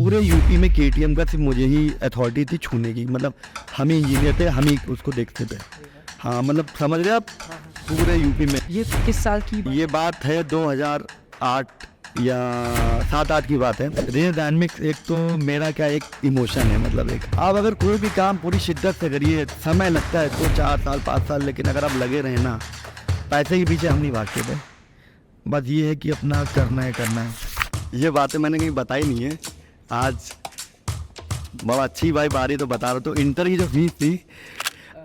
पूरे यूपी में केटीएम का सिर्फ मुझे ही अथॉरिटी थी छूने की, मतलब हम ही इंजीनियर थे, हम ही उसको देखते थे। हाँ मतलब समझ रहे आप, पूरे यूपी में। ये किस साल की ये बात है 2008 या 7-8 की बात है। रेस डायनामिक्स एक तो मेरा क्या एक इमोशन है, मतलब एक आप अगर कोई भी काम पूरी शिद्दत से करिए, समय लगता है तो 4 साल 5 साल, लेकिन अगर आप लगे रहें ना, पैसे के पीछे हम नहीं भागते थे। बस ये है कि अपना करना है। ये बातें मैंने कहीं बताई नहीं है, आज बहुत अच्छी भाई बारी तो बता रहा हूँ। तो इंटर की जो फीस थी,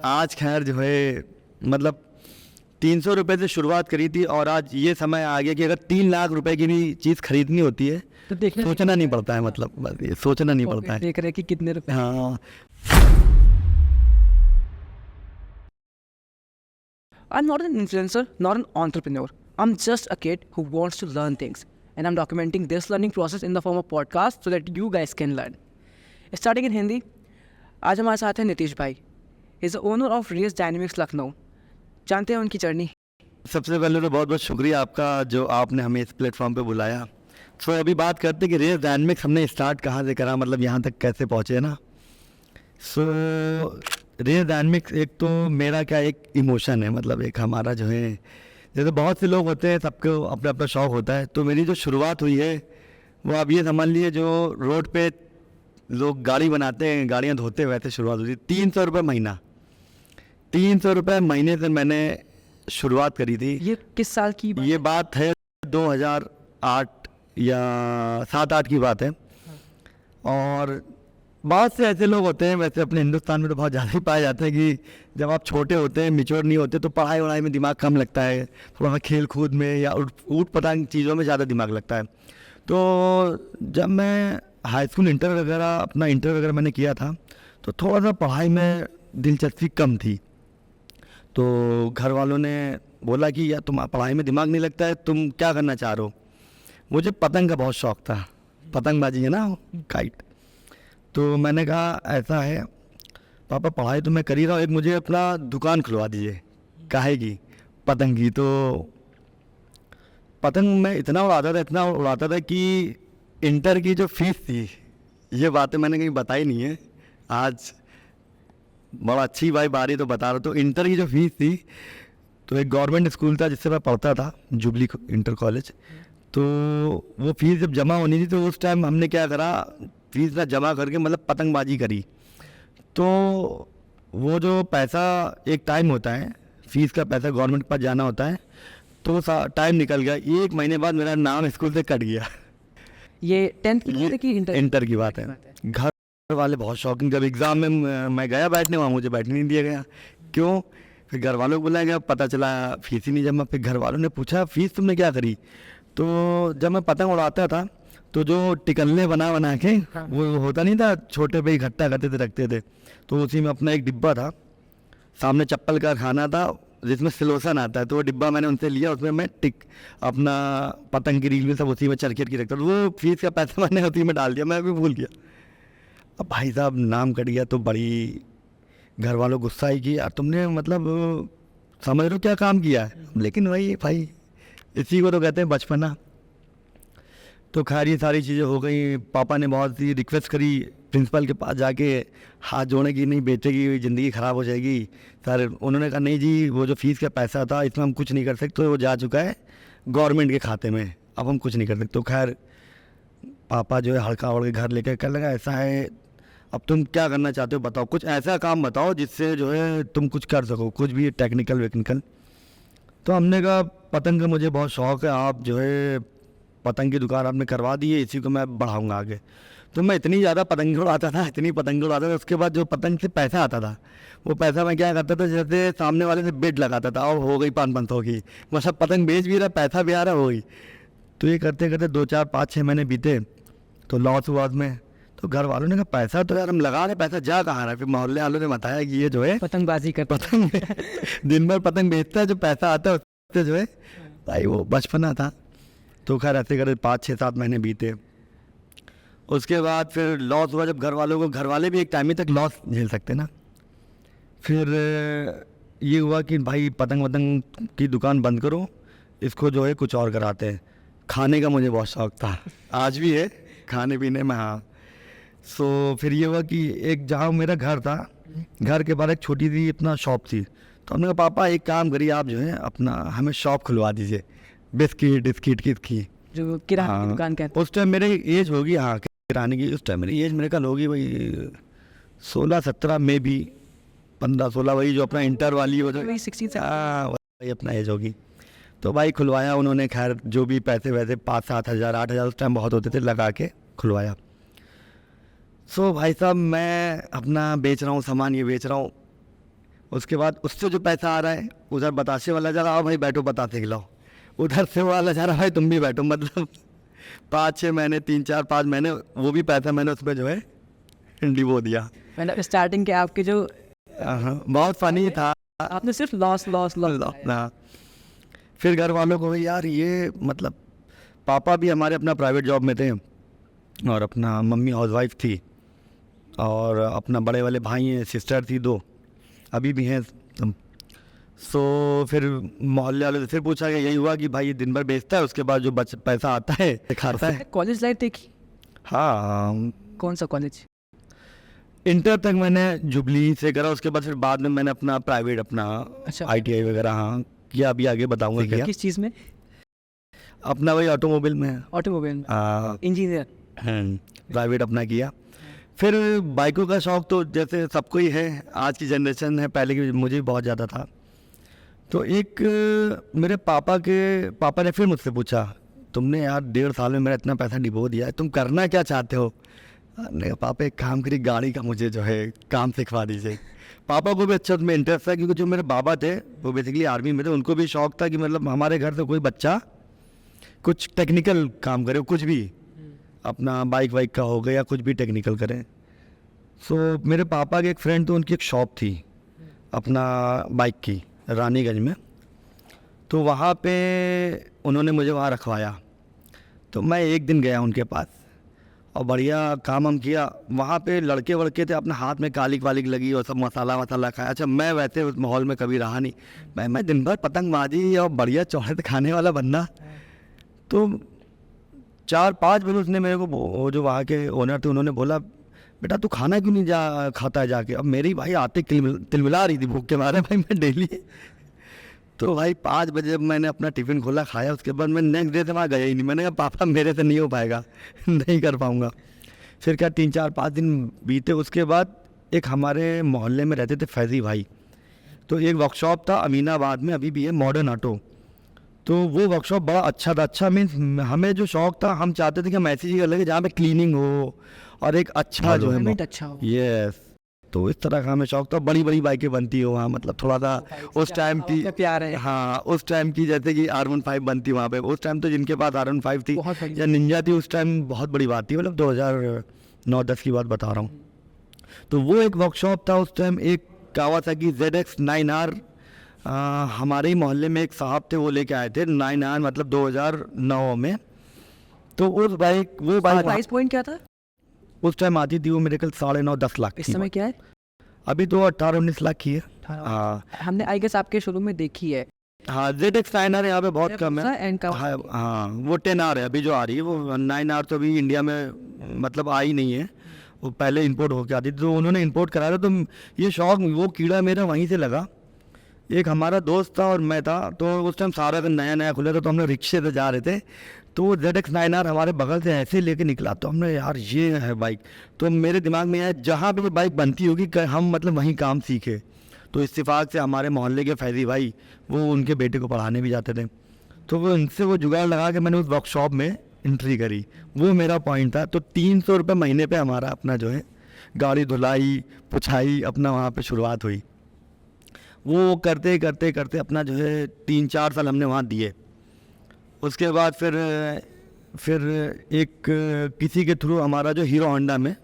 आज खैर जो है मतलब 300 रुपये से शुरुआत करी थी, और आज ये समय आ गया कि अगर 3 लाख रुपए की भी चीज़ खरीदनी होती है तो देखना सोचना नहीं पड़ता है, मतलब बस ये सोचना नहीं पड़ता है। देख रहे कि कितने रुपए। हाँ I'm not an influencer, not an entrepreneur. I'm just a kid who wants to learn things. And I'm documenting this learning process in the form of podcast so that you guys can learn. Starting in Hindi, आज हमारे साथ है नीतीश भाई. He's the owner of Race Dynamics Lucknow. जानते हैं उनकी journey? सबसे पहले तो बहुत बहुत शुक्रिया आपका जो आपने हमें इस प्लेटफॉर्म पे बुलाया। तो अभी बात करते कि रेस डायनामिक्स हमने स्टार्ट कहाँ से करा, मतलब यहाँ तक कैसे पहुँचे ना। सो रेस डायनामिक्स एक तो मेरा क्या एक इमोशन है, मतलब एक हमारा जो है, जैसे बहुत से लोग होते हैं सबको अपना अपना शौक़ होता है। तो मेरी जो शुरुआत हुई है वो आप ये समझ लीजिए, जो रोड पे लोग गाड़ी बनाते हैं, गाड़ियाँ धोते हैं, वैसे शुरुआत हुई थी। 300 रुपये महीना, 300 रुपये महीने से मैंने शुरुआत करी थी। ये किस साल की ये बात है 2008 या 7-8 की बात है। और बहुत से ऐसे लोग होते हैं, वैसे अपने हिंदुस्तान में तो बहुत ज़्यादा ही पाए जाते हैं, कि जब आप छोटे होते हैं, मैच्योर नहीं होते, तो पढ़ाई वढ़ाई में दिमाग कम लगता है, थोड़ा सा खेल कूद में या ऊट पटांग चीज़ों में ज़्यादा दिमाग लगता है। तो जब मैं हाई स्कूल इंटर वगैरह मैंने किया था, तो थोड़ा सा पढ़ाई में दिलचस्पी कम थी। तो घर वालों ने बोला कि यार तुम पढ़ाई में दिमाग नहीं लगता है, तुम क्या करना चाह रहे हो। मुझे पतंग का बहुत शौक़ था, पतंगबाजी है ना, काइट। तो मैंने कहा ऐसा है पापा, पढ़ाई तो मैं कर ही रहा हूँ, एक मुझे अपना दुकान खुलवा दीजिए, काहे की, पतंग की। तो पतंग मैं इतना उड़ाता था कि इंटर की जो फीस थी, ये बातें मैंने कहीं बताई नहीं है, आज बड़ा अच्छी भाई बारी तो बता रहा हूँ। तो इंटर की जो फीस थी, तो एक गवर्नमेंट स्कूल था जिससे मैं पढ़ता था, जुबली इंटर कॉलेज। तो वो फीस जब जमा होनी थी, तो उस टाइम हमने क्या करा, फीस ना जमा करके मतलब पतंगबाजी करी। तो वो जो पैसा, एक टाइम होता है, फीस का पैसा गवर्नमेंट के पास जाना होता है, तो टाइम निकल गया। 1 महीने बाद मेरा नाम स्कूल से कट गया। ये 10th की बात है कि इंटर की बात है। घर वाले बहुत शौकीन, जब एग्ज़ाम में मैं गया बैठने, वहाँ मुझे बैठने नहीं दिया गया। क्यों? फिर घर वालों को बुलाया गया, पता चला फीस ही नहीं जमा। फिर घर वालों ने पूछा फीस तुमने क्या करी। तो जब मैं पतंग उड़ाता था, तो जो टिकल्ले बना के, वो होता नहीं था, छोटे पे इकट्ठा करते थे, रखते थे। तो उसी में अपना एक डिब्बा था, सामने चप्पल का खाना था जिसमें सिलोसन आता है, तो वो डिब्बा मैंने उनसे लिया, उसमें मैं अपना पतंग की रील में सब उसी में चरखेट की रखता था। वो फीस का पैसा मैंने उसी में डाल दिया, मैं भी भूल गया। अब भाई साहब नाम कट गया, तो बड़ी घर वालों गुस्सा ही कि यार तुमने मतलब समझ लो क्या काम किया है। लेकिन वही भाई, इसी को तो कहते हैं बचपना। तो खैर ये सारी चीज़ें हो गई। पापा ने बहुत सी रिक्वेस्ट करी प्रिंसिपल के पास जाके, हाथ जोड़ने की, नहीं बेटे की ज़िंदगी ख़राब हो जाएगी। सर उन्होंने कहा नहीं जी, वो जो फीस का पैसा था इसमें हम कुछ नहीं कर सकते, तो वो जा चुका है गवर्नमेंट के खाते में, अब हम कुछ नहीं कर सकते। तो खैर पापा जो है हड़का उड़ के घर लेकर कहने लगा ऐसा है, अब तुम क्या करना चाहते हो बताओ, कुछ ऐसा काम बताओ जिससे जो है तुम कुछ कर सको, कुछ भी टेक्निकल वेक्निकल। तो हमने कहा पतंग का मुझे बहुत शौक़ है, आप जो है पतंग की दुकान आपने करवा दी है, इसी को मैं बढ़ाऊंगा आगे। तो मैं इतनी ज़्यादा पतंग उड़ाता था, उसके बाद जो पतंग से पैसा आता था, वो पैसा मैं क्या करता था, जैसे सामने वाले से बेट लगाता था, और हो गई 500 की, मतलब पतंग बेच भी रहा, पैसा भी आ रहा, हो गई। तो ये करते करते 2 4 5 6 महीने बीते, तो लॉस हुआ में। तो घर वालों ने कहा पैसा तो यार हम लगा रहे, पैसा जा कहाँ रहा है। फिर मोहल्ले वालों ने बताया कि ये जो है पतंगबाजी कर पतंग दिन भर पतंग बेचता है, जो पैसा आता है उससे जो है भाई, वो बचपना था। तो खैर ऐसे करते 5 6 7 महीने बीते। उसके बाद फिर लॉस हुआ, जब घर वाले भी एक टाइम ही तक लॉस झेल सकते ना। फिर ये हुआ कि भाई पतंग वतंग की दुकान बंद करो, इसको जो है कुछ और कराते हैं। खाने का मुझे बहुत शौक़ था, आज भी है खाने पीने में। हाँ, सो फिर ये हुआ कि एक जहाँ मेरा घर था, घर के बाहर एक छोटी सी अपना शॉप थी। तो हमने कहा पापा एक काम करिए, आप जो है अपना हमें शॉप खुलवा दीजिए, बिस्किट बिस्किट की। जो किराने की हाँ, दुकान कहते उस टाइम मेरी एज होगी, हाँ किराने की, उस टाइम मेरी एज मेरे ख्याल होगी वही 16-17 में भी, 15-16, वही जो अपना इंटर वाली हो हैं, वही 16 हाँ वही अपना एज होगी। तो भाई खुलवाया उन्होंने, खैर जो भी पैसे वैसे 5-7 हज़ार 8 हज़ार उस टाइम बहुत होते थे, लगा के खुलवाया। सो भाई साहब मैं अपना बेच रहा हूँ सामान, ये बेच रहा हूँ। उसके बाद उससे जो पैसा आ रहा है, उधर बतासे वाला जा रहा, आओ भाई बैठो बतासे खिलाओ। उधर से वाला जा रहा, भाई तुम भी बैठो। मतलब 5-6 महीने, 3-4-5 महीने वो भी पैसा मैंने उसमें जो है डिबो दिया। मतलब स्टार्टिंग के आपके जो हाँ, बहुत फनी था। आपने सिर्फ लॉस लॉस लॉस हाँ, फिर घर वालों को भी यार ये मतलब, पापा भी हमारे अपना प्राइवेट जॉब में थे और अपना मम्मी हाउसवाइफ थी, और अपना बड़े वाले भाई हैं, सिस्टर थी 2, अभी भी हैं। सो फिर मोहल्ले वालों से फिर पूछा गया, यही हुआ कि भाई ये दिन भर बेचता है, उसके बाद जो पैसा आता है खाता है। कॉलेज लाइफ देखी? हाँ, कौन सा कॉलेज? इंटर तक मैंने जुबली से करा, उसके बाद फिर बाद में मैंने अपना प्राइवेट अपना अच्छा। ITI वगैरह हाँ किया, अभी आगे बताऊंगा क्या। किस चीज़ में? अपना वही ऑटोमोबाइल में, ऑटोमोबाइल में इंजीनियर। प्राइवेट अपना किया। फिर बाइकों का शौक़ तो जैसे सबको ही है, आज की जनरेशन है, पहले की मुझे भी बहुत ज़्यादा था। तो एक मेरे पापा ने फिर मुझसे पूछा, तुमने यार 1.5 साल में मेरा इतना पैसा डिबो दिया है, तुम करना क्या चाहते हो? मैंने कहा पापा एक काम करिए, गाड़ी का मुझे जो है काम सिखवा दीजिए। पापा को भी अच्छा उसमें इंटरेस्ट था, क्योंकि जो मेरे बाबा थे वो बेसिकली आर्मी में थे, उनको भी शौक़ था कि मतलब हमारे घर से कोई बच्चा कुछ टेक्निकल काम करे, कुछ भी अपना बाइक वाइक का हो गया या कुछ भी टेक्निकल करें। सो मेरे पापा के एक फ्रेंड थे, उनकी एक शॉप थी अपना बाइक की रानीगंज में, तो वहाँ पे उन्होंने मुझे वहाँ रखवाया। तो मैं एक दिन गया उनके पास और बढ़िया काम हम किया। वहाँ पे लड़के वड़के थे, अपने हाथ में कालिक वालिक लगी और सब मसाला वसाला खाया। अच्छा, मैं वैसे उस माहौल में कभी रहा नहीं, मैं दिन भर पतंगबाजी और बढ़िया चौड़े खाने वाला बंदा। तो 4-5 बजे उसने मेरे को, वो जो वहाँ के ओनर थे, उन्होंने बोला बेटा तू खाना क्यों नहीं खाता है जाके। अब मेरी भाई आते तिलमिला रही थी भूख के मारे भाई, मैं डेली। तो भाई 5 बजे मैंने अपना टिफ़िन खोला, खाया, उसके बाद मैं नेक्स्ट डे से वहाँ गया ही नहीं। मैंने कहा पापा मेरे से नहीं हो पाएगा, नहीं कर पाऊँगा। फिर क्या 3-4-5 दिन बीते। उसके बाद एक हमारे मोहल्ले में रहते थे फैज़ी भाई, तो एक वर्कशॉप था अमीनाबाद में, अभी भी है, मॉडर्न ऑटो। तो वो वर्कशॉप बड़ा अच्छा था। अच्छा मीन्स हमें जो शौक़ था, हम चाहते थे कि हम ऐसी जगह लगे जहाँ पे क्लीनिंग हो और एक अच्छा जो है अच्छा हो। यस, तो इस तरह का हमें शौक़ था। बड़ी बड़ी बाइकें बनती हो वहाँ, मतलब थोड़ा सा उस टाइम की प्यार है। हाँ, उस टाइम की जैसे कि R15 बनती वहाँ पे। उस टाइम तो जिनके पास R15 थी या निंजा थी, उस टाइम बहुत बड़ी बात थी, मतलब 2009-10 की बात बता रहा हूँ। तो वो एक वर्कशॉप था उस टाइम। एक कावासाकी ZX 9R, हमारे ही मोहल्ले में एक साहब थे, वो लेके आए थे 9R, मतलब 2009 में। तो उस बाइक, वो बाइक प्राइस पॉइंट क्या था उस टाइम आती थी? वो मेरे कल 9.5-10 लाख। इस समय क्या है? अभी तो 18-19 लाख की है। हाँ, हमने आई गेस आपके शोरूम में देखी है। हाँ, ZX 9R यहाँ पे बहुत कम है। हाँ, हाँ, वो 10R है अभी जो आ रही है। वो 9R तो अभी इंडिया में मतलब आई नहीं है, वो पहले इंपोर्ट होके आती थी, तो उन्होंने इंपोर्ट कराया था। तो ये शौक़, वो कीड़ा मेरा वहीं से लगा। एक हमारा दोस्त था और मैं था, तो उस टाइम सारा दिन नया नया खुला था, तो हम लोग रिक्शे से जा रहे थे, तो ZX 9R हमारे बगल से ऐसे लेके निकला। तो हमने यार ये है बाइक। तो मेरे दिमाग में आया जहाँ पे बाइक बनती होगी हम मतलब वहीं काम सीखे। तो इत्तेफाक से हमारे मोहल्ले के फैज़ी भाई, वो उनके बेटे को पढ़ाने भी जाते थे, तो वो उनसे वो जुगाड़ लगा के मैंने उस वर्कशॉप में एंट्री करी। वो मेरा पॉइंट था। तो 300 रुपये महीने पे हमारा अपना जो है गाड़ी धुलाई पुछाई अपना वहाँ पे शुरुआत हुई। वो करते करते करते अपना जो है 3-4 साल हमने वहाँ दिए। उसके बाद फिर एक किसी के थ्रू हमारा जो हीरो होंडा में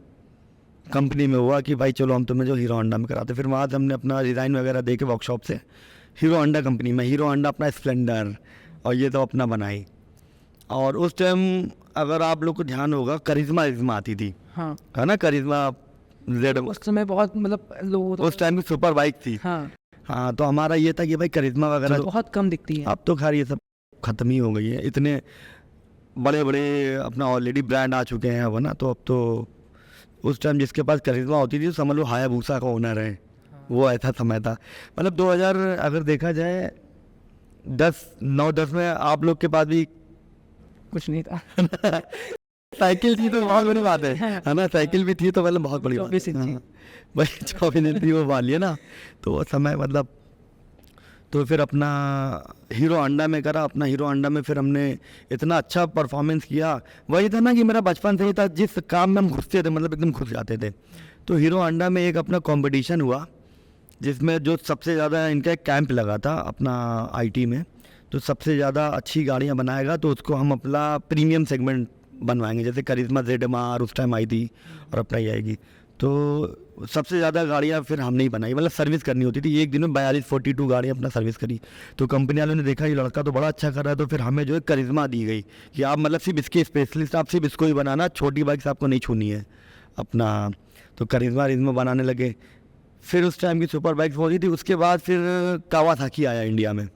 कंपनी में हुआ कि भाई चलो हम तुम्हें जो हीरो होंडा में कराते। फिर वहाँ से हमने अपना डिज़ाइन वगैरह दे के वर्कशॉप से हीरो होंडा कंपनी में, हीरो होंडा अपना स्प्लेंडर और ये तो अपना बनाई। और उस टाइम अगर आप लोग को ध्यान होगा, करिश्मा आती थी, हाँ, है ना, करिश्मा जेड। उस समय बहुत मतलब लोग उस टाइम की सुपर बाइक थी। हाँ, तो हमारा ये था कि भाई करिश्मा वगैरह बहुत कम दिखती है। अब तो खैर ये सब ख़त्म ही हो गई है, इतने बड़े बड़े अपना ऑलरेडी ब्रांड आ चुके हैं अब, ना। तो अब तो उस टाइम जिसके पास करिश्मा होती थी तो समझ लो हायाबूसा का ओनर है, वो ऐसा समय था। मतलब 2000 अगर देखा जाए 9-10 में आप लोग के पास भी कुछ नहीं था। साइकिल थी तो बहुत बड़ी बात है ना, साइकिल भी थी तो मतलब बहुत बड़ी बात 24 है। इंची। हाँ, वही 24 इंच थी वो वाली है ना, तो वो समय मतलब। तो फिर अपना हीरो होंडा में करा, अपना हीरो होंडा में फिर हमने इतना अच्छा परफॉर्मेंस किया। वही था ना कि मेरा बचपन से ही था, जिस काम में हम घुसते थे मतलब एकदम घुस जाते थे। तो हीरो होंडा में एक अपना कंपटीशन हुआ जिसमें जो सबसे ज़्यादा, इनका एक कैंप लगा था अपना आईटी में, तो सबसे ज़्यादा अच्छी गाड़ियाँ बनाएगा तो उसको हम अपना प्रीमियम सेगमेंट बनवाएंगे। जैसे करिश्मा ZMR उस टाइम आई थी और अपना ही आएगी, तो सबसे ज़्यादा गाड़ियाँ फिर हमने ही बनाई, मतलब सर्विस करनी होती थी। एक दिन में 42-42 गाड़ियाँ अपना सर्विस करी। तो कंपनी वालों ने देखा ये लड़का तो बड़ा अच्छा कर रहा है, तो फिर हमें जो है करिश्मा दी गई कि आप मतलब सिर्फ इसके स्पेशलिस्ट, आप सिर्फ इसको ही बनाना, छोटी बाइक्स आपको नहीं छूनी है अपना। तो करिश्मा बनाने लगे। फिर उस टाइम की सुपर बाइक्स होती थी। उसके बाद फिर कावासाकी आया इंडिया में।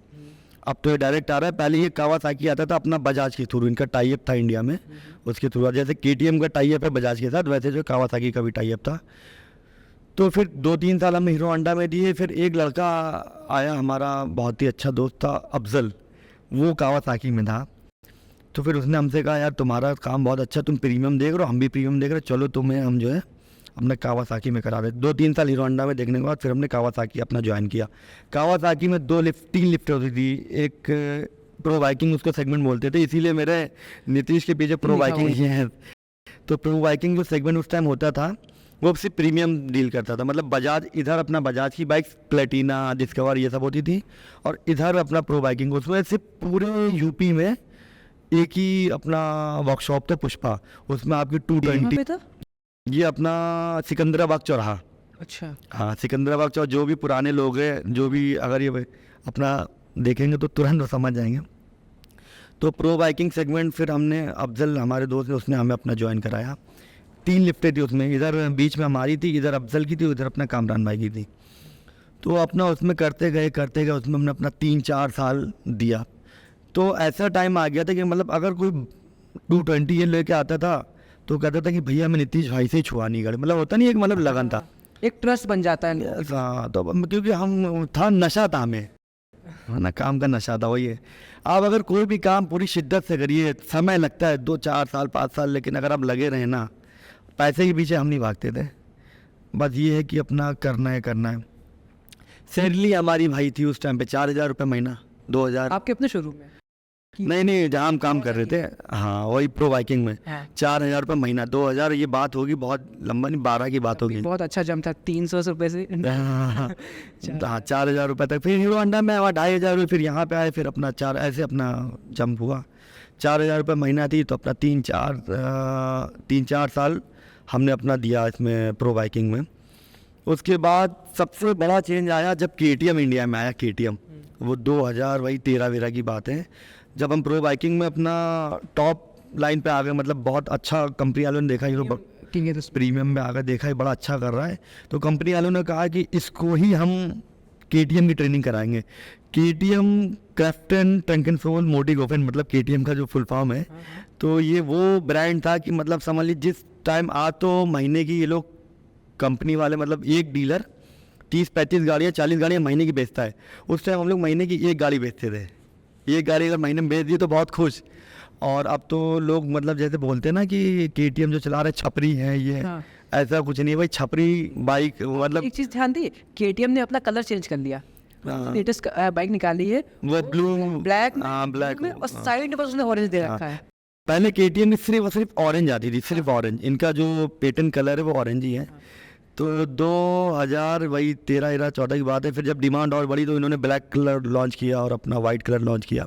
अब तो ये डायरेक्ट आ रहा है, पहले ये कावासाकी आता था अपना बजाज के थ्रू, इनका टाई अप था इंडिया में उसके थ्रू। जैसे KTM का टाई अप है बजाज के साथ, वैसे जो कावासाकी का भी टाई अप था। तो फिर 2-3 साल हमने हीरो होंडा में दिए। फिर एक लड़का आया हमारा, बहुत ही अच्छा दोस्त था अफजल, वो कावासाकी में था। तो फिर उसने हमसे कहा यार तुम्हारा काम बहुत अच्छा, तुम प्रीमियम देख रहे हो, हम भी प्रीमियम देख रहे हो, चलो तुम्हें हम जो है अपने कावासाकी में करा दे। 2-3 साल हीरो होंडा में देखने के बाद फिर हमने कावासाकी अपना ज्वाइन किया। कावासाकी में 3 लिफ्ट होती थी। एक प्रो बाइकिंग उसको सेगमेंट बोलते थे, इसीलिए मेरे नीतीश के पीछे प्रो बाइकिंग ही है। तो प्रो बाइकिंग जो सेगमेंट उस टाइम होता था वो सिर्फ प्रीमियम डील करता था। मतलब बजाज, इधर अपना बजाज की बाइक्स प्लेटिना, डिस्कवर ये सब होती थी, और इधर अपना प्रो बाइकिंग। उसमें सिर्फ पूरे यूपी में एक ही अपना वर्कशॉप था पुष्पा, उसमें आपकी 220। पे था? ये अपना सिकंदराबाद चौराहा। अच्छा। हाँ, सिकंदराबाद चौराहा। जो भी पुराने लोग हैं, जो भी अगर ये अपना देखेंगे तो तुरंत समझ जाएंगे। तो प्रो बाइकिंग सेगमेंट फिर हमने, अफजल हमारे दोस्त है, उसने हमें अपना ज्वाइन कराया। 3 लिफ्टें थी उसमें, इधर बीच में हमारी थी, इधर अफजल की थी, उधर अपना कामरान भाई की थी। तो अपना उसमें करते गए उसमें हमने अपना 3-4 साल दिया। तो ऐसा टाइम आ गया था कि मतलब अगर कोई 220 ये लेके आता था तो कहता था कि भैया मैं नीतीश भाई से ही छुआनी गाड़ी, मतलब होता नहीं, एक मतलब लगन था। एक ट्रस्ट बन जाता है। हाँ, तो क्योंकि हम था, नशा था हमें, है ना, काम का नशा था वही है। आप अगर कोई भी काम पूरी शिद्दत से करिए, समय लगता है 2-4 साल 5 साल, लेकिन अगर आप लगे रहे ना, पैसे के पीछे हम नहीं भागते थे। बस ये है कि अपना करना है। सैलरी हमारी भाई थी उस टाइम पे 4000 रुपये महीना। 2000 आपके अपने शोरूम में? नहीं, जहाँ हम काम कर रहे थे, हाँ वही प्रो बाइकिंग में। हाँ। 4000 रुपये महीना। 2000 ये बात होगी बहुत लंबा, नहीं 12 की बात होगी। बहुत अच्छा जम था, 300 रुपये से। हाँ, 4000 रुपये तक। फिर हीरो होंडा में हुआ 2500, फिर यहाँ पे आए, फिर अपना 4, ऐसे अपना जंप हुआ। 4000 रुपये महीना थी, तो अपना 3-4 साल हमने अपना दिया इसमें प्रो बाइकिंग में। उसके बाद सबसे बड़ा चेंज आया जब KTM इंडिया में आया। KTM वो 2013 की बात है, जब हम प्रो बाइकिंग में अपना टॉप लाइन पे आ गए। मतलब बहुत अच्छा कंपनी वालों ने देखा हीरो प्रीमियम में आकर, देखा ही बड़ा अच्छा कर रहा है, तो कंपनी वालों ने कहा कि इसको ही हम KTM की ट्रेनिंग कराएंगे। KTM क्राफ्टन ट्रंक एंड सोल मोटी गोफेन, मतलब KTM का जो फुल फॉर्म है। तो ये वो ब्रांड था कि मतलब समझ लीजिए जिस टाइम तो महीने की ये लोग कंपनी वाले, मतलब एक डीलर 30-35 गाड़ियाँ 40 गाड़ियाँ महीने की बेचता है। उस टाइम हम लोग महीने की एक गाड़ी बेचते थे। एक गाड़ी अगर महीने में बेच दी तो बहुत खुश। और अब तो लोग मतलब जैसे बोलते हैं ना कि KTM जो चला रहे छपरी है ये। हाँ। ऐसा कुछ नहीं भाई, छपरी बाइक मतलब। एक चीज़ ध्यान दी, KTM ने अपना कलर चेंज कर लिया। हाँ, लेटेस्ट बाइक निकाली है वो ब्लू ब्लैक हाँ ब्लैक में, और साइड पर उसने ऑरेंज दे रखा है। पहले KTM में सिर्फ ऑरेंज आती थी, सिर्फ ऑरेंज। इनका जो पेटेंट कलर है वो ऑरेंज ही है। तो 2013-14 की बात है। फिर जब डिमांड और बढ़ी तो इन्होंने ब्लैक कलर लॉन्च किया और अपना वाइट कलर लॉन्च किया।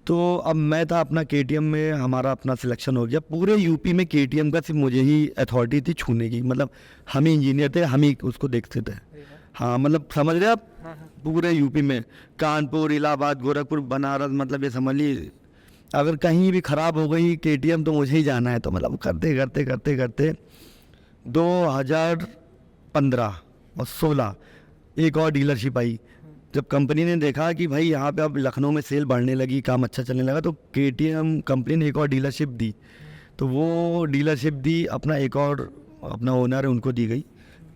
तो अब मैं था अपना KTM में, हमारा अपना सिलेक्शन हो गया। पूरे यूपी में KTM का सिर्फ मुझे ही अथॉरिटी थी छूने की, मतलब हम ही इंजीनियर थे, हम ही उसको देखते थे। हाँ, मतलब समझ रहे आप, पूरे यूपी में कानपुर, इलाहाबाद, गोरखपुर, बनारस, मतलब ये समझ लीजिए अगर कहीं भी ख़राब हो गई KTM तो मुझे ही जाना है। तो मतलब करते 2015 और 16 एक और डीलरशिप आई। जब कंपनी ने देखा कि भाई यहाँ पे अब लखनऊ में सेल बढ़ने लगी, काम अच्छा चलने लगा, तो KTM कंपनी ने एक और डीलरशिप दी। तो वो डीलरशिप दी अपना एक और अपना ओनर है उनको दी गई।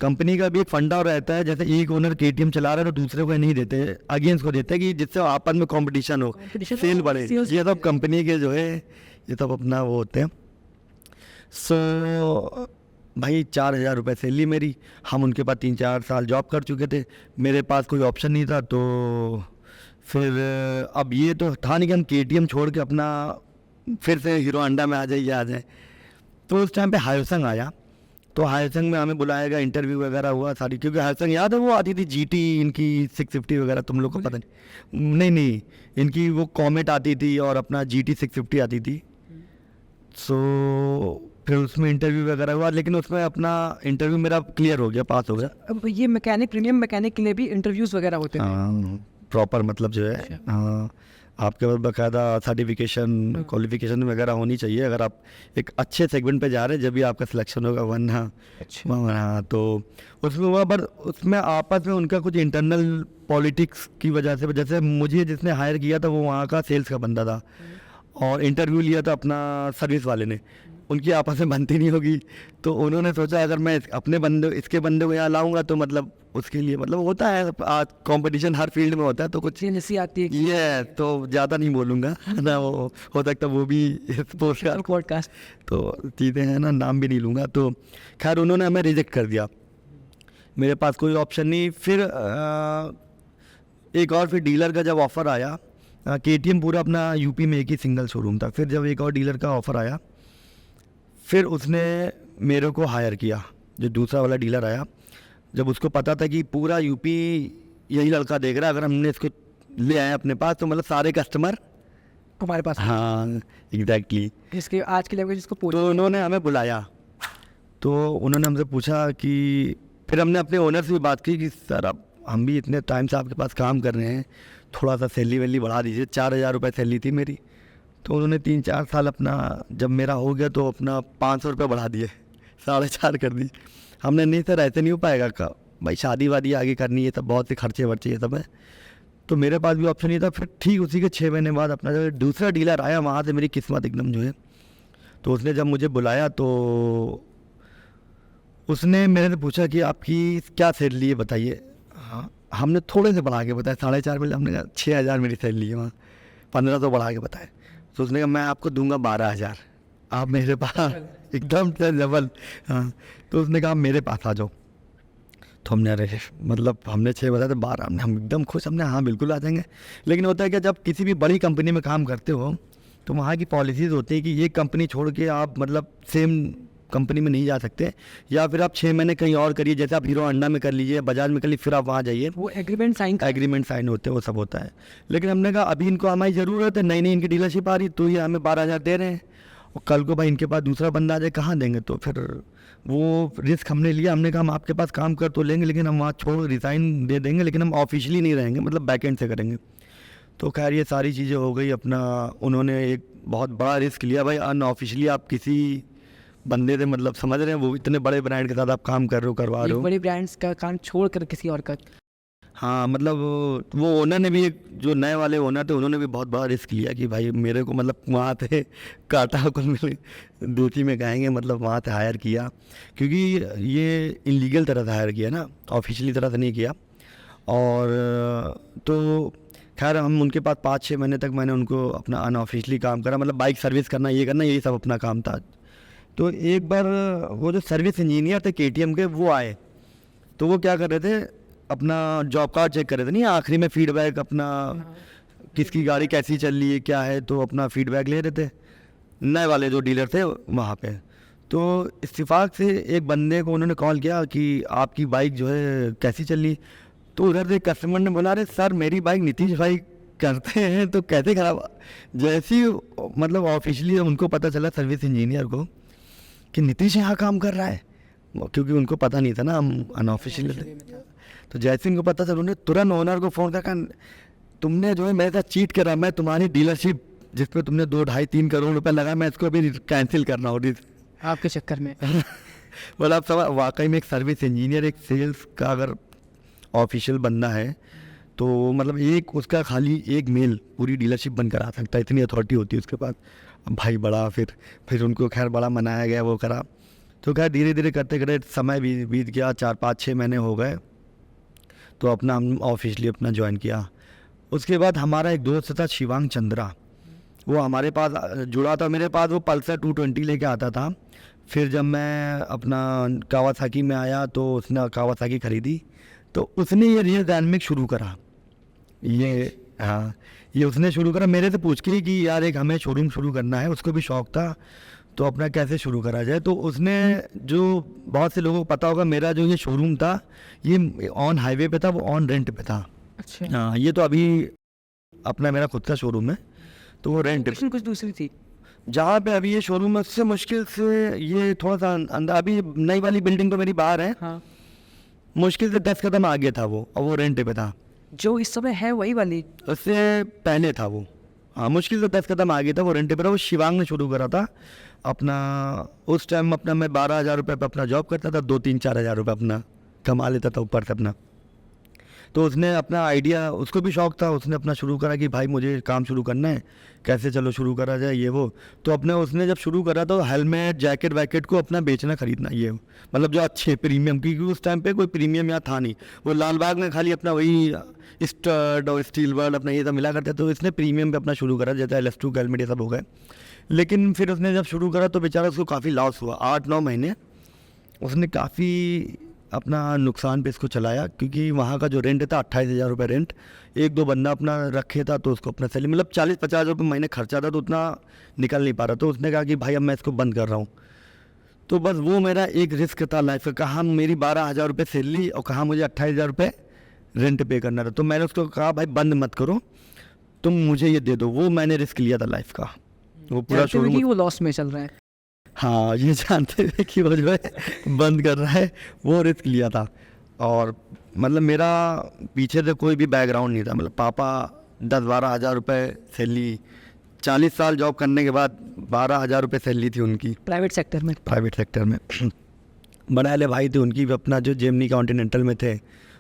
कंपनी का भी एक फंडा रहता है, जैसे एक ओनर KTM चला रहा है तो दूसरे को नहीं देते, अगेंस्ट को देते हैं कि जिससे आपस में कंपटीशन हो, Competition सेल हो, बढ़े। sales ये सब कंपनी के जो है ये सब अपना वो होते हैं। सो भाई 4,000 रुपये सैलरी मेरी, हम उनके पास 3-4 साल जॉब कर चुके थे, मेरे पास कोई ऑप्शन नहीं था। तो फिर अब ये तो था नहीं कि हम KTM छोड़ के अपना फिर से हीरो होंडा में आ जाए। तो उस टाइम पे हायोसंग आया, तो हायोसंग में हमें बुलाया गया, इंटरव्यू वगैरह हुआ सारी, क्योंकि हायोसंग याद है वो आती थी GT इनकी 650 वगैरह, तुम लोग को पता नहीं, इनकी वो कॉमेट आती थी और अपना GT 650 आती थी। सो फिर उसमें इंटरव्यू वगैरह हुआ, लेकिन उसमें अपना इंटरव्यू मेरा क्लियर हो गया, पास हो गया। अब ये मैकेनिक, प्रीमियम मैकेनिक के लिए भी इंटरव्यूज वगैरह होते हैं? प्रॉपर मतलब जो है आपके पास बाकायदा सर्टिफिकेशन क्वालिफिकेशन वगैरह होनी चाहिए, अगर आप एक अच्छे सेगमेंट पे जा रहे हैं जब भी आपका सिलेक्शन होगा, वरना हाँ। तो उसमें हुआ, पर उसमें आपस में उनका कुछ इंटरनल पॉलिटिक्स की वजह से, जैसे मुझे जिसने हायर किया था वो वहाँ का सेल्स का बंदा था और इंटरव्यू लिया था अपना सर्विस वाले ने, उनकी आपस में बनती नहीं होगी। तो उन्होंने सोचा अगर मैं अपने बंदे इसके बंदे को यहाँ लाऊंगा तो मतलब उसके लिए मतलब होता है, आज कंपटीशन हर फील्ड में होता है, तो कुछ जेलसी आती है ये तो ज़्यादा नहीं बोलूँगा ना, वो हो सकता है वो भी पोस्ट पॉडकास्ट, तो चीज़ें हैं ना, नाम भी नहीं लूँगा। तो खैर उन्होंने हमें रिजेक्ट कर दिया, मेरे पास कोई ऑप्शन नहीं। फिर एक और फिर डीलर का जब ऑफ़र आया, KTM पूरा अपना यूपी में एक ही सिंगल शोरूम था, फिर जब एक और डीलर का ऑफ़र आया, फिर उसने मेरे को हायर किया, जो दूसरा वाला डीलर आया। जब उसको पता था कि पूरा यूपी यही लड़का देख रहा है, अगर हमने इसको ले आए अपने पास तो मतलब सारे कस्टमर हमारे पास। हाँ एग्जैक्टली। इसके आज के लेवल जिसको तो उन्होंने हमें बुलाया, तो उन्होंने हमसे पूछा कि फिर हमने अपने ओनर से भी बात की कि सर अब हम भी इतने टाइम से आपके पास काम कर रहे हैं, थोड़ा सा सैलरी वैली बढ़ा दीजिए। 4,000 रुपये सैलरी थी मेरी, तो उन्होंने 3-4 साल अपना, जब मेरा हो गया तो अपना 500 रुपये बढ़ा दिए, 4.5 कर दी। हमने नहीं सर ऐसे नहीं हो पाएगा, का भाई शादी वादी आगे करनी है, तब बहुत से खर्चे वर्चे ये सब है, तो मेरे पास भी ऑप्शन नहीं था। फिर ठीक उसी के 6 महीने बाद अपना जब दूसरा डीलर आया, वहाँ से मेरी किस्मत एकदम जो है, तो उसने जब मुझे बुलाया तो उसने मेरे से पूछा कि आपकी क्या सैलरी है बताइए। हाँ हमने थोड़े से बढ़ा के बताया, 4.5 मिले, हमने कहा 6,000 मेरी सैलरी है, वहाँ 1500 बढ़ा के बताए। तो उसने कहा मैं आपको दूंगा 12,000, आप मेरे पास एकदम डबल। हाँ तो उसने कहा मेरे पास आ जाओ, तो हमने अरे मतलब हमने 6 बताया तो 12, हम एकदम खुश, हमने हाँ बिल्कुल आ जाएंगे। लेकिन होता है कि जब किसी भी बड़ी कंपनी में काम करते हो तो वहाँ की पॉलिसीज़ होती है कि ये कंपनी छोड़ के आप मतलब सेम कंपनी में नहीं जा सकते, या फिर आप 6 महीने कहीं और करिए, जैसे आप हीरो होंडा में कर लीजिए, बजाज में कर लीजिए, फिर आप वहाँ जाइए, वो एग्रीमेंट साइन होते हैं, वो सब होता है। लेकिन हमने कहा अभी इनको हमारी ज़रूरत है, नई इनकी डीलरशिप आ रही, तो ये हमें 12,000 दे रहे हैं, और कल को भाई इनके पास दूसरा बंदा आ जाए, कहाँ देंगे। तो फिर वो रिस्क हमने लिया, हमने कहा हम आपके पास काम कर तो लेंगे, लेकिन हम वहाँ छोड़ रिज़ाइन दे देंगे, लेकिन हम ऑफिशियली नहीं रहेंगे, मतलब बैकएंड से करेंगे। तो खैर ये सारी चीज़ें हो गई अपना, उन्होंने एक बहुत बड़ा रिस्क लिया भाई, अनऑफिशियली आप किसी बंदे से मतलब समझ रहे हैं, वो इतने बड़े ब्रांड के साथ आप काम कर रहे हो, करवा रहे हो, बड़ी ब्रांड्स का काम छोड़ कर किसी और का। हाँ मतलब वो ओनर ने भी, जो नए वाले ओनर थे उन्होंने भी बहुत बड़ा रिस्क लिया कि भाई मेरे को मतलब वहाँ से काटा को मिले दूसरी में कहेंगे, मतलब वहाँ से हायर किया, क्योंकि ये इलीगल तरह से हायर किया ना, ऑफिशियली तरह से नहीं किया। और तो खैर हम उनके पास 5-6 महीने तक मैंने उनको अपना अनऑफिशियली काम करा, मतलब बाइक सर्विस करना, ये करना, यही सब अपना काम था। तो एक बार वो जो सर्विस इंजीनियर थे KTM के वो आए, तो वो क्या कर रहे थे, अपना जॉब कार्ड चेक कर रहे थे, नहीं आखिरी में फीडबैक अपना किसकी गाड़ी कैसी चल रही है क्या है, तो अपना फीडबैक ले रहे थे नए वाले जो डीलर थे वहाँ पे। तो इत्तेफाक से एक बंदे को उन्होंने कॉल किया कि आपकी बाइक जो है कैसी चल रही, तो उधर से कस्टमर ने बोला अरे सर मेरी बाइक नीतीश भाई करते हैं तो कैसे खराब। जैसे ही मतलब ऑफिशियली उनको पता चला सर्विस इंजीनियर को कि नीतीश यहाँ काम कर रहा है, क्योंकि उनको पता नहीं था ना, हम अनऑफिशियली थे, तो जैसे इनको पता चला उन्होंने तुरंत ओनर को फ़ोन करके तुमने जो है मेरे साथ चीट करा, मैं तुम्हारी डीलरशिप जिस पे तुमने 2-2.5-3 करोड़ रुपए लगा, मैं इसको अभी कैंसिल करना हो रही आपके चक्कर में। मतलब आप सब वाकई में एक सर्विस इंजीनियर, एक सेल्स का अगर ऑफिशियल बंदा है तो मतलब एक उसका खाली एक मेल पूरी डीलरशिप बनकर आ सकता है, इतनी अथॉरिटी होती है उसके पास। भाई बड़ा फिर उनको खैर बड़ा मनाया गया, वो करा। तो खैर धीरे धीरे करते करते समय बीत गया, 4-5-6 महीने हो गए, तो अपना हम ऑफिशियली अपना ज्वाइन किया। उसके बाद हमारा एक दोस्त था शिवांग चंद्रा, वो हमारे पास जुड़ा था मेरे पास, वो पल्सर 220 लेके आता था। फिर जब मैं अपना कावासाकी में आया तो उसने कावासाकी खरीदी, तो उसने ये रियल डायनामिक शुरू करा। ये उसने शुरू करा मेरे से पूछ के कि यार एक हमें शोरूम शुरू करना है, उसको भी शौक़ था, तो अपना कैसे शुरू करा जाए। तो उसने, जो बहुत से लोगों को पता होगा, मेरा जो ये शोरूम था ये ऑन हाईवे पे था, वो ऑन रेंट पे था। अच्छा, हाँ, ये तो अभी अपना मेरा खुद का शोरूम है, तो वो रेंट लोकेशन कुछ दूसरी थी। जहाँ पे अभी ये शोरूम है उससे मुश्किल से ये थोड़ा सा अंदर, अभी नई वाली बिल्डिंग तो मेरी बाहर है, हाँ, मुश्किल से 10 कदम आगे था वो, और वो रेंट पे था। जो इस समय है वही वाली। उससे पहले था वो, हाँ, मुश्किल से 10 कदम आगे था, वो रेंट पे था। वो शिवांग ने शुरू करा था अपना। उस टाइम अपना मैं 12,000 रुपये पर अपना जॉब करता था, 2-3-4 हज़ार रुपये अपना कमा लेता था ऊपर से अपना। तो उसने अपना आइडिया, उसको भी शौक़ था, उसने अपना शुरू करा कि भाई मुझे काम शुरू करना है, कैसे चलो शुरू करा जाए ये वो। तो अपने उसने जब शुरू करा तो हेलमेट जैकेट वैकेट को अपना बेचना खरीदना, ये मतलब जो अच्छे प्रीमियम, क्योंकि उस टाइम पे कोई प्रीमियम यहाँ था नहीं। वो लाल बाग में खाली अपना वही स्टड और स्टील वर्ड अपना ये सब मिला करते, तो इसने प्रीमियम पे अपना शुरू करा, जैसे LS2 का हेलमेट ये सब हो गए। लेकिन फिर उसने जब शुरू करा तो बेचारा उसको काफ़ी लॉस हुआ, 8-9 महीने उसने काफ़ी अपना नुकसान पे इसको चलाया, क्योंकि वहाँ का जो रेंट था 28,000 रुपये रेंट, 1-2 बंदा अपना रखे था, तो उसको अपना सैलरी मतलब 40-50 रुपये महीने खर्चा था, तो उतना निकल नहीं पा रहा। तो उसने कहा कि भाई अब मैं इसको बंद कर रहा हूँ। तो बस वो मेरा एक रिस्क था लाइफ का, कहाँ मेरी 12,000 रुपये सैलरी और कहाँ मुझे 28,000 रुपये रेंट पे करना था। तो मैंने उसको कहा भाई बंद मत करो, तुम मुझे ये दे दो। वो मैंने रिस्क लिया था लाइफ का, वो पूरा जानते हुए कि शोरूम। वो लॉस में चल रहा है। हाँ, ये जानते हुए कि वो जो है बंद कर रहा है, वो रिस्क लिया था। और मतलब मेरा पीछे से कोई भी बैकग्राउंड नहीं था, मतलब पापा 10-12 हज़ार रुपये सैलरी, 40 साल जॉब करने के बाद 12,000 रुपये सैलरी थी उनकी प्राइवेट सेक्टर में। प्राइवेट सेक्टर में। बड़े वाले भाई थे, उनकी भी अपना जो जेमनी कॉन्टिनेंटल में थे,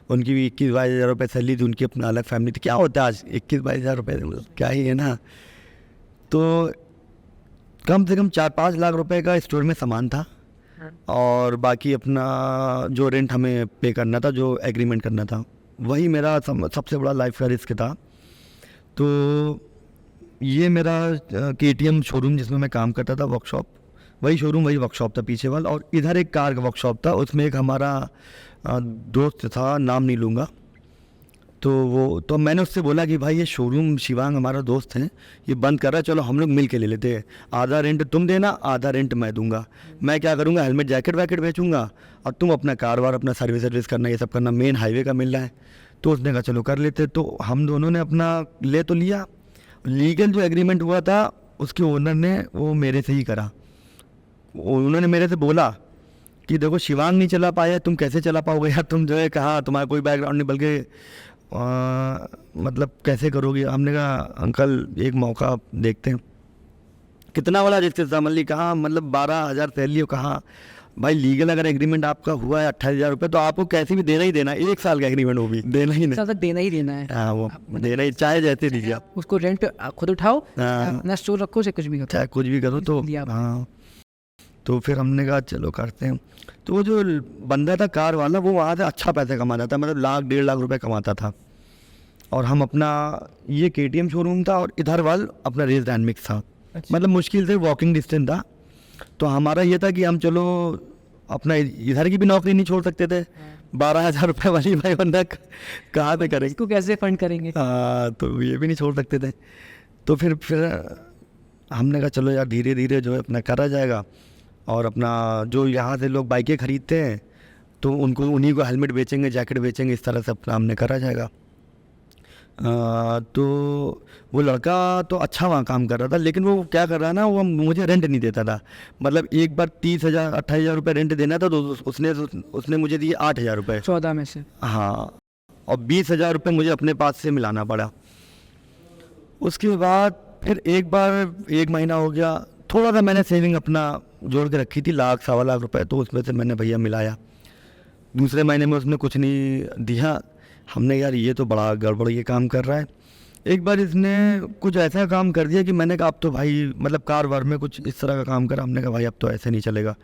उनकी भी 21-22 हज़ार रुपये सैलरी थी, उनकी अपना अलग फैमिली थी। क्या होता है आज 21-22 हज़ार रुपये, मतलब क्या ही है ना। तो कम से कम 4-5 लाख रुपए का स्टोर में सामान था, और बाकी अपना जो रेंट हमें पे करना था, जो एग्रीमेंट करना था, वही मेरा सबसे बड़ा लाइफ का रिस्क था। तो ये मेरा KTM शोरूम जिसमें मैं काम करता था, वर्कशॉप, वही शोरूम वही वर्कशॉप था पीछे वाला, और इधर एक कार का वर्कशॉप था, उसमें एक हमारा दोस्त था, नाम नहीं लूँगा। तो मैंने उससे बोला कि भाई ये शोरूम शिवांग हमारा दोस्त है, ये बंद कर रहा है, चलो हम लोग मिल के ले लेते हैं, आधा रेंट तुम देना, आधा रेंट मैं दूंगा। मैं क्या करूँगा, हेलमेट जैकेट वैकेट बेचूंगा, और तुम अपना कार वार अपना सर्विस करना, ये सब करना, मेन हाईवे का मिल रहा है। तो उसने कहा चलो कर लेते। तो हम दोनों ने अपना ले तो लिया, लीगल जो एग्रीमेंट हुआ था उसके ओनर ने वो मेरे से ही करा। उन्होंने मेरे से बोला कि देखो शिवांग नहीं चला पाया, तुम कैसे चला पाओगे यार, तुम जो है कहा तुम्हारा कोई बैकग्राउंड नहीं, बल्कि मतलब कैसे करोगे। हमने कहा अंकल एक मौका देखते हैं। कितना वाला रिस्क था, कहाँ मतलब 12,000 सैलरी, कहाँ भाई लीगल अगर एग्रीमेंट आपका हुआ है 28,000 रुपये, तो आपको कैसे भी देना ही देना, 1 साल का एग्रीमेंट वो भी देना ही ज़्यादा देना ही देना है। हाँ, वो देना ही, चाहे जैसे दीजिए आप, उसको रेंट पे खुद उठाओ, हाँ। अपना स्टोर रखो, चाहे कुछ भी करो। चाहे कुछ भी करो। तो लिया आपने। हाँ, तो फिर हमने कहा चलो करते हैं। तो वो जो बंदा था कार वाला, वो वहाँ से अच्छा पैसा कमाता था, मतलब 1-1.5 लाख रुपए कमाता था। और हम अपना ये KTM शोरूम था, और इधर वाल अपना रेस डायनामिक्स था। मतलब मुश्किल से वॉकिंग डिस्टेंस था। तो हमारा ये था कि हम चलो अपना इधर की भी नौकरी नहीं छोड़ सकते थे, 12,000 रुपये वाली भाई बंदा कहाँ पे करेंगे, इसको कैसे फंड करेंगे। हाँ, तो ये भी नहीं छोड़ सकते थे। तो फिर हमने कहा चलो यार धीरे धीरे जो है अपना करा जाएगा, और अपना जो यहाँ से लोग बाइकें खरीदते हैं तो उनको उन्हीं को हेलमेट बेचेंगे, जैकेट बेचेंगे, इस तरह से अपना हमने करा जाएगा। तो वो लड़का तो अच्छा वहाँ काम कर रहा था, लेकिन वो क्या कर रहा है ना, वो मुझे रेंट नहीं देता था। मतलब एक बार 30,000-28,000 रुपये रेंट देना था, तो उसने मुझे दिए 8,000 रुपये 14 में से। हाँ, और 20,000 रुपये मुझे अपने पास से मिलाना पड़ा। उसके बाद फिर एक बार 1 महीना हो गया, थोड़ा सा मैंने सेविंग अपना जोड़ के रखी थी, 1-1.25 लाख रुपए, तो उसमें से मैंने भैया मिलाया। दूसरे महीने में उसने कुछ नहीं दिया। हमने यार ये तो बड़ा गड़बड़ ये काम कर रहा है। एक बार इसने कुछ ऐसा काम कर दिया कि मैंने कहा अब तो भाई, मतलब कार वार में कुछ इस तरह का काम करा। हमने कहा भाई अब तो ऐसे नहीं चलेगा।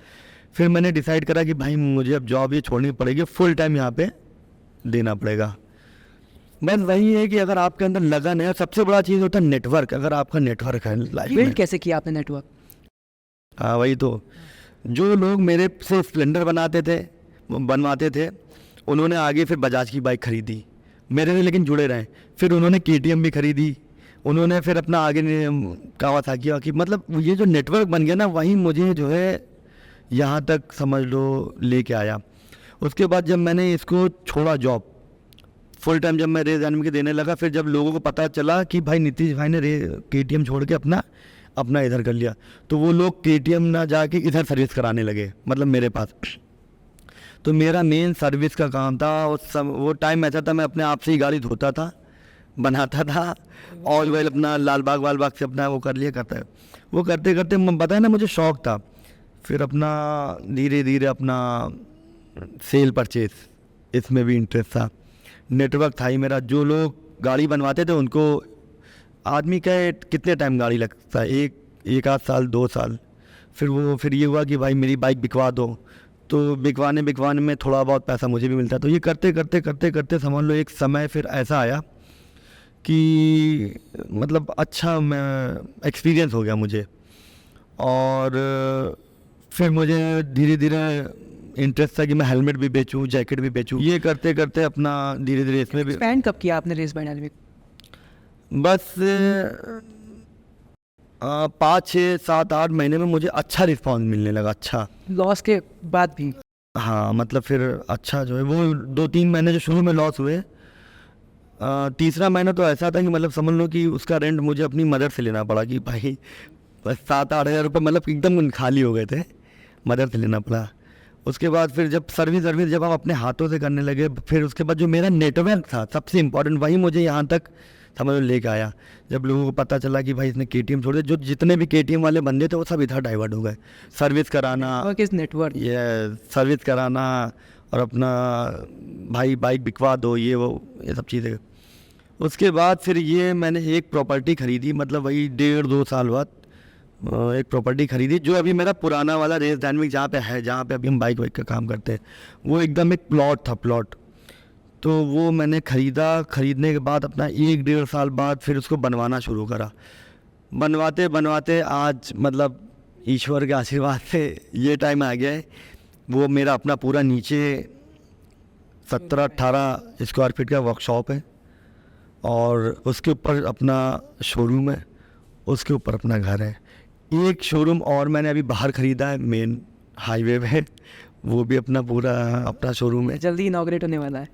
फिर मैंने डिसाइड करा कि भाई मुझे अब जॉब ये छोड़नी पड़ेगी, फुल टाइम यहाँ पे देना पड़ेगा। बस वही है कि अगर आपके अंदर लगन है, सबसे बड़ा चीज़ होता है नेटवर्क। अगर आपका नेटवर्क है लाइफ में, बिल्ड कैसे किया आपने नेटवर्क? हाँ वही तो, जो लोग मेरे से स्प्लेंडर बनवाते थे उन्होंने आगे फिर बजाज की बाइक खरीदी मेरे से, लेकिन जुड़े रहे। फिर उन्होंने KTM भी खरीदी, उन्होंने फिर अपना आगे कावासाकी वाकी, मतलब ये जो नेटवर्क बन गया ना, वही मुझे जो है यहाँ तक समझ लो लेके आया। उसके बाद जब मैंने इसको छोड़ा जॉब फुल टाइम, जब मैं रेस एनिमी के देने लगा, फिर जब लोगों को पता चला कि भाई नीतीश भाई ने KTM छोड़ के अपना इधर कर लिया, तो वो लोग KTM ना जाके इधर सर्विस कराने लगे, मतलब मेरे पास। तो मेरा मेन सर्विस का काम था। वो टाइम ऐसा था मैं अपने आप से ही गाड़ी धोता था, बनाता था, ऑयल वेल अपना लाल बाग से अपना वो कर लिया करता है। वो करते करते बताया ना, मुझे शौक़ था। फिर अपना धीरे धीरे अपना सेल परचेज, इसमें भी इंटरेस्ट था। नेटवर्क था ही मेरा। जो लोग गाड़ी बनवाते थे उनको, आदमी का कितने टाइम गाड़ी लगता है, एक आध साल 2 साल। फिर ये हुआ कि भाई मेरी बाइक बिकवा दो, तो बिकवाने में थोड़ा बहुत पैसा मुझे भी मिलता। तो ये करते समझ लो एक समय फिर ऐसा आया कि मतलब अच्छा मैं एक्सपीरियंस हो गया मुझे, और फिर मुझे धीरे धीरे इंटरेस्ट था कि मैं हेलमेट भी बेचूं, जैकेट भी बेचूं। ये करते करते अपना धीरे धीरे इसमें भी। एक्सपैंड कब किया आपने रेस बाय डायनामिक? बस 5, 6, 7, 8 महीने में मुझे अच्छा रिस्पॉन्स मिलने लगा। अच्छा, लॉस के बाद भी? हाँ, मतलब फिर अच्छा जो है वो 2-3 महीने जो शुरू में लॉस हुए, तीसरा महीना तो ऐसा था कि मतलब समझ लो कि उसका रेंट मुझे अपनी मदर से लेना पड़ा कि भाई बस 7-8 हज़ार रुपये मतलब एकदम खाली हो गए थे, मदर से लेना पड़ा। उसके बाद फिर जब सर्विस जब आप अपने हाथों से करने लगे, फिर उसके बाद जो मेरा नेटवर्क था सबसे इम्पोर्टेंट, वही मुझे यहाँ तक समझ लो लेके आया। जब लोगों को पता चला कि भाई इसने KTM छोड़ दिया, जो जितने भी KTM वाले बंदे थे वो सब इधर डाइवर्ट हो गए। सर्विस कराना, नेटवर्क, ये सर्विस कराना और अपना भाई बाइक बिकवा दो, ये सब चीज़ें। उसके बाद फिर ये मैंने एक प्रॉपर्टी ख़रीदी, मतलब वही 1.5-2 साल बाद एक प्रॉपर्टी ख़रीदी, जो अभी मेरा पुराना वाला रेस डायनामिक जहाँ पे है, जहाँ पे अभी हम बाइक का काम करते हैं, वो एकदम एक प्लॉट। तो वो मैंने ख़रीदने के बाद अपना 1-1.5 साल बाद फिर उसको बनवाना शुरू करा। बनवाते आज मतलब ईश्वर के आशीर्वाद से ये टाइम आ गया है, वो मेरा अपना पूरा नीचे 17-18 स्क्वायर फीट का वर्कशॉप है, और उसके ऊपर अपना शोरूम है, उसके ऊपर अपना घर है। एक शोरूम और मैंने अभी बाहर ख़रीदा है, मेन हाईवे पे, वो भी अपना पूरा अपना शोरूम है। जल्दी इनॉग्रेट होने वाला है?